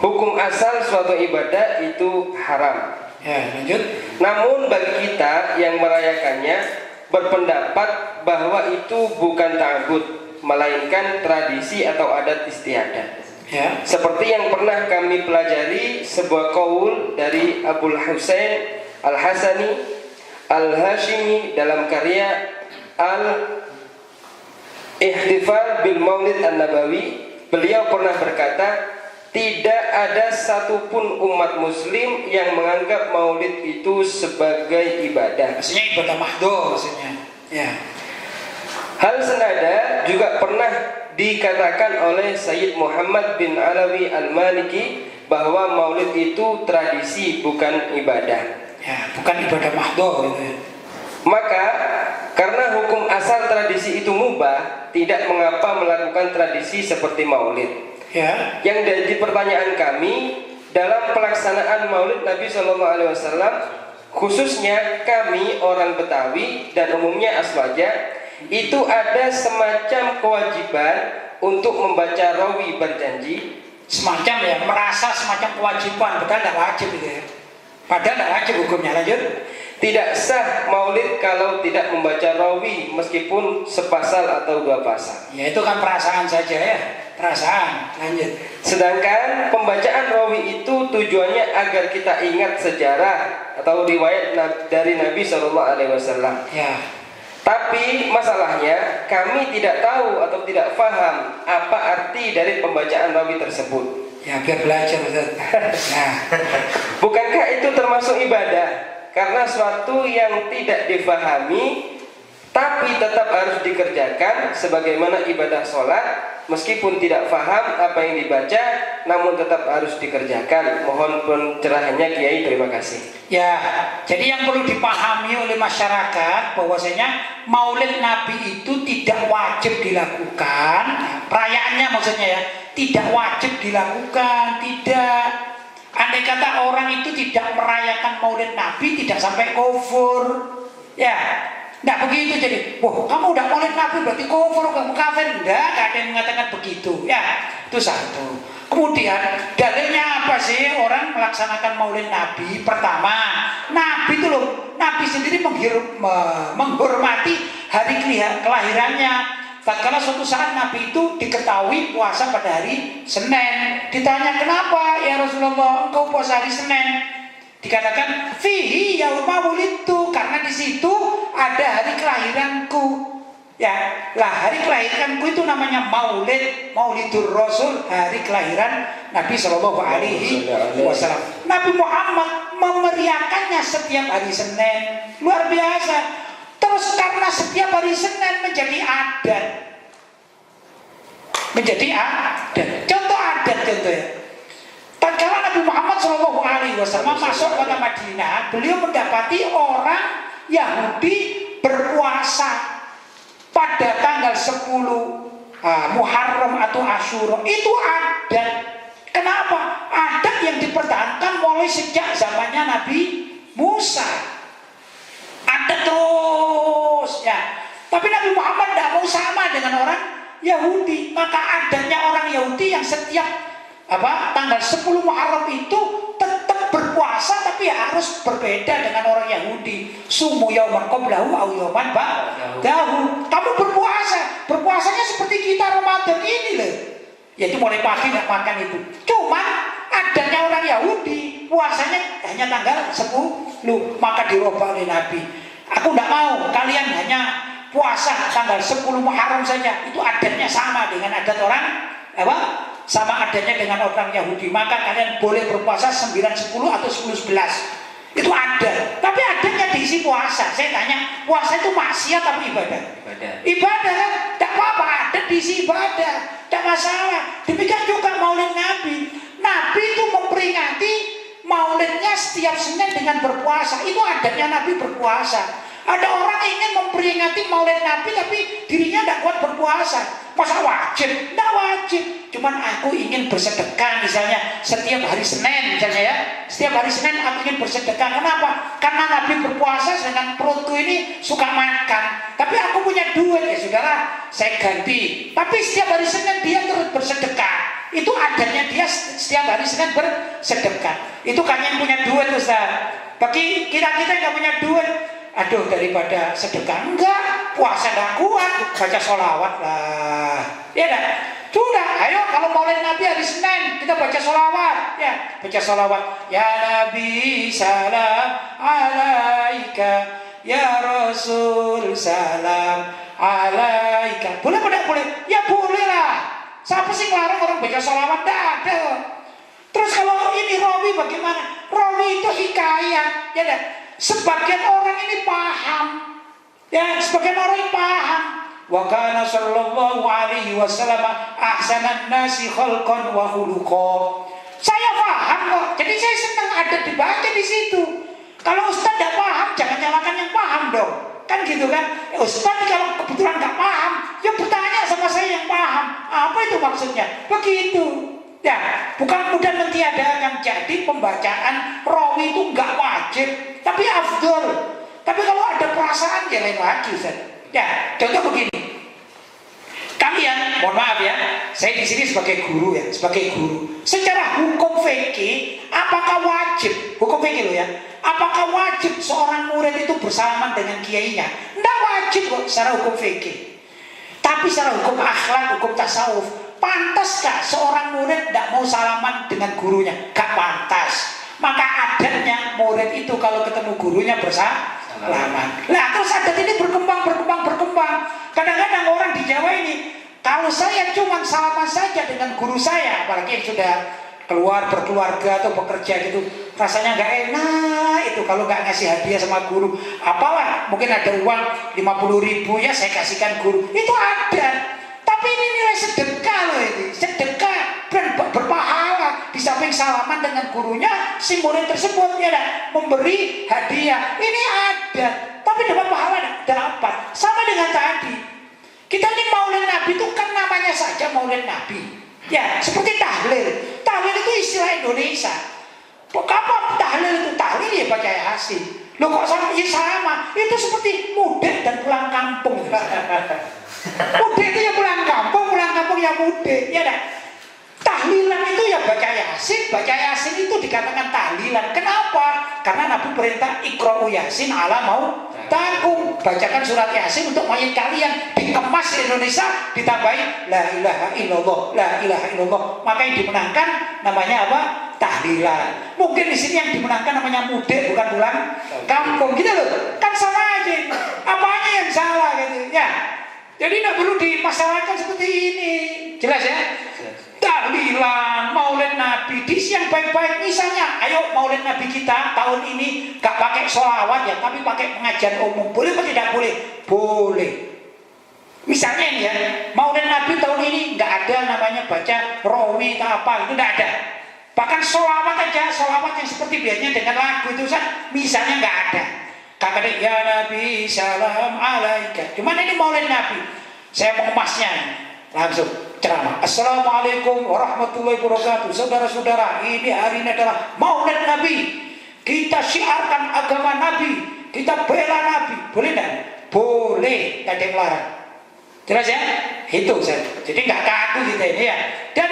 Hukum asal suatu ibadah itu haram. Ya, lanjut. Namun bagi kita yang merayakannya berpendapat bahwa itu bukan ta'abud, melainkan tradisi atau adat istiadat. Ya. Seperti yang pernah kami pelajari sebuah qaul dari Abul Husain Al-Hasani Al-Hashimi dalam karya Al-Ihtifal bil Maulid An-Nabawi. Beliau pernah berkata, tidak ada satupun umat muslim yang menganggap maulid itu sebagai ibadah. Maksudnya ibadah mahdoh maksudnya. Ya. Hal senada juga pernah dikatakan oleh Sayyid Muhammad bin Alawi Al-Maliki bahwa maulid itu tradisi bukan ibadah. Ya, bukan ibadah mahdoh gitu ya. Maka karena hukum asal tradisi itu mubah, tidak mengapa melakukan tradisi seperti maulid. Ya. Yang jadi pertanyaan kami dalam pelaksanaan Maulid Nabi Shallallahu Alaihi Wasallam, khususnya kami orang Betawi dan umumnya Aswaja, itu ada semacam kewajiban untuk membaca rawi berjanji. Semacam ya, merasa semacam kewajiban, padahal tidak wajib gitu ya. Padahal tidak wajib hukumnya. Lanjut. Tidak sah maulid kalau tidak membaca rawi meskipun sepasal atau dua pasal. Ya itu kan perasaan saja ya. Perasaan. Lanjut. Sedangkan pembacaan rawi itu tujuannya agar kita ingat sejarah atau riwayat dari Nabi Shallallahu Alaihi Wasallam. Ya. Tapi masalahnya kami tidak tahu atau tidak paham apa arti dari pembacaan rawi tersebut. Ya biar belajar Ustaz. Nah. Bukankah itu termasuk ibadah? Karena suatu yang tidak difahami tapi tetap harus dikerjakan sebagaimana ibadah sholat, meskipun tidak paham apa yang dibaca namun tetap harus dikerjakan. Mohon pencerahannya Kiai, terima kasih. Ya, jadi yang perlu dipahami oleh masyarakat bahwasanya Maulid Nabi itu tidak wajib dilakukan. Perayaannya maksudnya ya, tidak wajib dilakukan, tidak. Andai kata orang itu tidak merayakan Maulid Nabi, tidak sampai kufur. Ya, tidak begitu. Jadi, wah kamu udah Maulid Nabi berarti kufur, kamu kafir. Tidak ada yang mengatakan begitu. Ya, itu satu. Kemudian dalilnya apa sih orang melaksanakan Maulid Nabi? Pertama, Nabi itu loh, Nabi sendiri menghormati hari kelahirannya. Tatkala suatu saat Nabi itu diketahui puasa pada hari Senin. Ditanya, kenapa ya Rasulullah engkau puasa hari Senin? Dikatakan, fihi yauma wulidtu, karena di situ ada hari kelahiranku. Ya, lah hari kelahiranku itu namanya Maulid, Maulidur Rasul, hari kelahiran Nabi Shallallahu Alaihi Wasallam. Nabi Muhammad memeriahkannya setiap hari Senin, luar biasa. Terus karena setiap hari Senin menjadi adat, contoh adat contohnya. Tatkala Nabi Muhammad SAW masuk kota Madinah, beliau mendapati orang Yahudi berpuasa pada tanggal 10 Muharram atau Asyura. Itu adat. Kenapa? Adat yang dipertahankan mulai sejak zamannya Nabi Musa. Ada terus ya. Tapi Nabi Muhammad tidak mau sama dengan orang Yahudi. Maka adatnya orang Yahudi yang setiap tanggal 10 Muharram itu tetap berpuasa, tapi harus berbeda dengan orang Yahudi. Sumu yauman qablahu aw yauman ba'dahu. Kamu berpuasanya seperti kita Ramadan ini loh. Yaitu mulai pagi nggak makan itu. Cuma adanya orang Yahudi puasanya hanya tanggal 10, maka dirubah oleh Nabi. Aku tidak mau kalian hanya puasa tanggal 10 Muharram saja itu adatnya sama dengan adat orang apa? Sama adatnya dengan orang Yahudi. Maka kalian boleh berpuasa 9, 10 atau 10, 11. Itu ada. Tapi adatnya diisi puasa. Saya tanya, puasa itu maksiat atau ibadah? Ibadah kan? Tidak apa-apa, adat diisi ibadah. Tidak masalah. Demikian juga Maulid Nabi. Nabi itu memperingati Maulidnya setiap Senin dengan berpuasa. Itu adatnya Nabi berpuasa. Ada orang ingin memperingati Maulid Nabi tapi dirinya tidak kuat berpuasa. Masa wajib? Tidak wajib. Cuman aku ingin bersedekah misalnya setiap hari Senin misalnya ya. Setiap hari Senin aku ingin bersedekah. Kenapa? Karena Nabi berpuasa dengan perutku ini suka makan. Tapi aku punya duit ya saudara, saya ganti. Tapi setiap hari Senin dia terus bersedekah. Itu adatnya dia setiap hari Senin bersedekah. Itu kan yang punya duit Ustaz. Bagi kita-kita yang gak punya duit, aduh daripada sedekah enggak, puasa enggak kuat, baca sholawat lah. Ya dah. Sudah, ayo kalau Maulid Nabi hari Senin kita baca sholawat, ya baca sholawat. Ya Nabi salam alaika, ya Rasul salam alaika. Boleh apa tidak boleh? Ya boleh lah. Siapa sih ngelarang orang baca sholawat? Tidak ada. Terus kalau ini rawi bagaimana? Rawi itu hikayat, ya dah. Sebagian orang ini paham, ya sebagian orang ini paham. Wa kana sallallahu alaihi wasallam ahsanan nasi khalqan wa khuluqa. Saya paham kok. Jadi saya senang ada dibaca di situ. Kalau Ustaz tidak paham, jangan nyalakan yang paham dong. Kan gitu kan? Ustaz kalau kebetulan nggak paham, ya bertanya sama saya yang paham. Apa itu maksudnya? Begitu. Ya, bukan mudah mentiadakan. Jadi pembacaan rawi itu nggak wajib, tapi afdol. Tapi kalau ada perasaan ya lain lagi, Ustaz. Ya, contoh begini. Kalian, mohon maaf ya, saya di sini sebagai guru ya, sebagai guru. Secara hukum fikih, apakah wajib? Hukum fikih loh ya. Apakah wajib seorang murid itu bersalaman dengan kiainya? Tidak wajib kok secara hukum fikih. Tapi secara hukum akhlak, hukum tasawuf, pantaskah seorang murid tidak mau salaman dengan gurunya? Gak pantas. Maka adatnya murid itu kalau ketemu gurunya bersalaman. Nah terus adat ini berkembang. Kadang-kadang orang di Jawa ini, kalau saya cuma salaman saja dengan guru saya, apalagi yang sudah berkeluarga atau bekerja gitu, rasanya nggak enak itu kalau nggak ngasih hadiah sama guru. Apalah, mungkin ada uang 50.000 ya saya kasihkan guru. Itu ada. Tapi ini nilai sedekah loh ini, sedekah dan berpahala. Di samping salaman dengan gurunya, si murid tersebut ya memberi hadiah. Ini ada, tapi dapat pahala dapat. Sama dengan tadi, kita ini Maulid Nabi itu kan namanya saja Maulid Nabi. Ya, seperti tahlil. Tahlil itu istilah Indonesia. Apa tahlil itu? Tahlil ya baca Yasin. Loh kok sama? Ya sama. Itu seperti mudik dan pulang kampung. Mudik itu ya pulang kampung ya mudik. Ya dah. Tahlilan itu ya baca Yasin itu dikatakan tahlilan. Kenapa? Karena Nabi perintah iqra'u Yasin ala mau takum, bacakan surat Yasin untuk mayat kalian. Dikemas di Indonesia ditambahi la ilaha illallah, la ilaha illallah. Maka yang dimenangkan namanya apa? Tahlilan. Mungkin di sini yang dimenangkan namanya mudik bukan pulang kampung gitu loh. Kan sama aja. Apanya yang salah gitu ya. Jadi tidak perlu dimasalahkan seperti ini. Jelas ya? Tahlilan, Maulid Nabi, diisi yang baik-baik. Misalnya, ayo Maulid Nabi kita tahun ini gak pakai sholawat ya, tapi pakai pengajian umum. Boleh atau tidak boleh? Boleh. Misalnya ini ya, Maulid Nabi tahun ini gak ada namanya baca rawi atau apa, itu tidak ada. Bahkan sholawat aja, sholawat yang seperti biasanya dengan lagu itu misalnya gak ada. Kakak ya Nabi salam alaika. Cuman ini Maulid Nabi. Saya mengemasnya langsung ceramah. Assalamualaikum warahmatullahi wabarakatuh. Saudara-saudara, ini hari ini adalah Maulid Nabi. Kita syiarkan agama Nabi. Kita bela Nabi. Boleh tidak? Boleh. Tidak ada yang larang. Jelas ya? Itu saya. Jadi nggak kaku gitu ini ya. Dan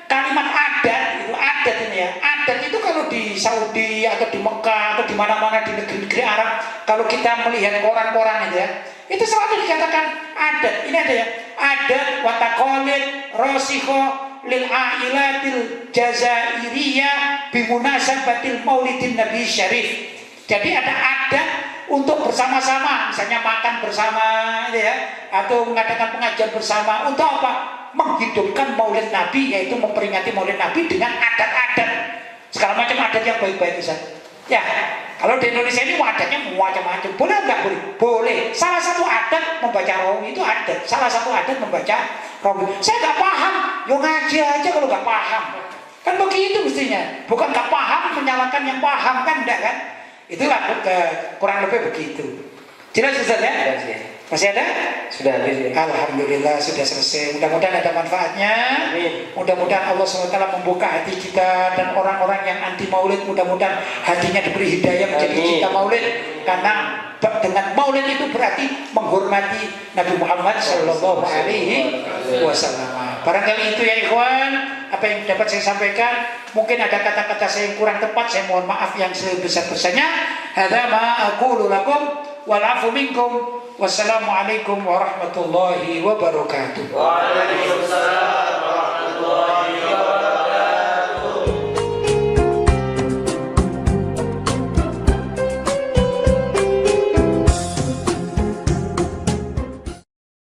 kalimat adat itu adat ini ya. Adat itu kalau di Saudi atau di Mekah atau di mana-mana di negeri-negeri Arab, kalau kita melihat koran-koran itu ya, itu selalu dikatakan adat. Ini ada ya. Adat wataqalid rasikho lil ailatil jazairiyah bimunasabatil maulidin nabi syarif. Jadi ada adat untuk bersama-sama, misalnya makan bersama, ya, atau mengadakan pengajian bersama. Untuk apa? Menghidupkan Maulid Nabi, yaitu memperingati Maulid Nabi dengan adat-adat, segala macam adat yang baik-baik, Ustaz. Ya, kalau di Indonesia ini adatnya macam-macam. Boleh nggak boleh? Boleh. Salah satu adat membaca rawi itu adat. Salah satu adat membaca rawi. Saya nggak paham, yo ngaji aja kalau nggak paham. Kan begitu mestinya. Bukan nggak paham menyalahkan yang paham, kan enggak kan? Itulah kurang lebih begitu. Jelas Ustaz ya? Jelas ya. Masih ada? Sudah habis ya. Alhamdulillah sudah selesai. Mudah-mudahan ada manfaatnya. Amin. Mudah-mudahan Allah SWT membuka hati kita, dan orang-orang yang anti maulid mudah-mudahan hatinya diberi hidayah menjadi Amin. cinta maulid. Karena dengan maulid itu berarti menghormati Nabi Muhammad Sallallahu Alaihi Wasallam. Barangkali itu ya ikhwan, apa yang dapat saya sampaikan. Mungkin ada kata-kata saya yang kurang tepat, saya mohon maaf yang sebesar-besarnya. Hadza ma aqulu lakum wal 'afu minkum. Wassalamualaikum warahmatullahi wabarakatuh. Waalaikumsalam.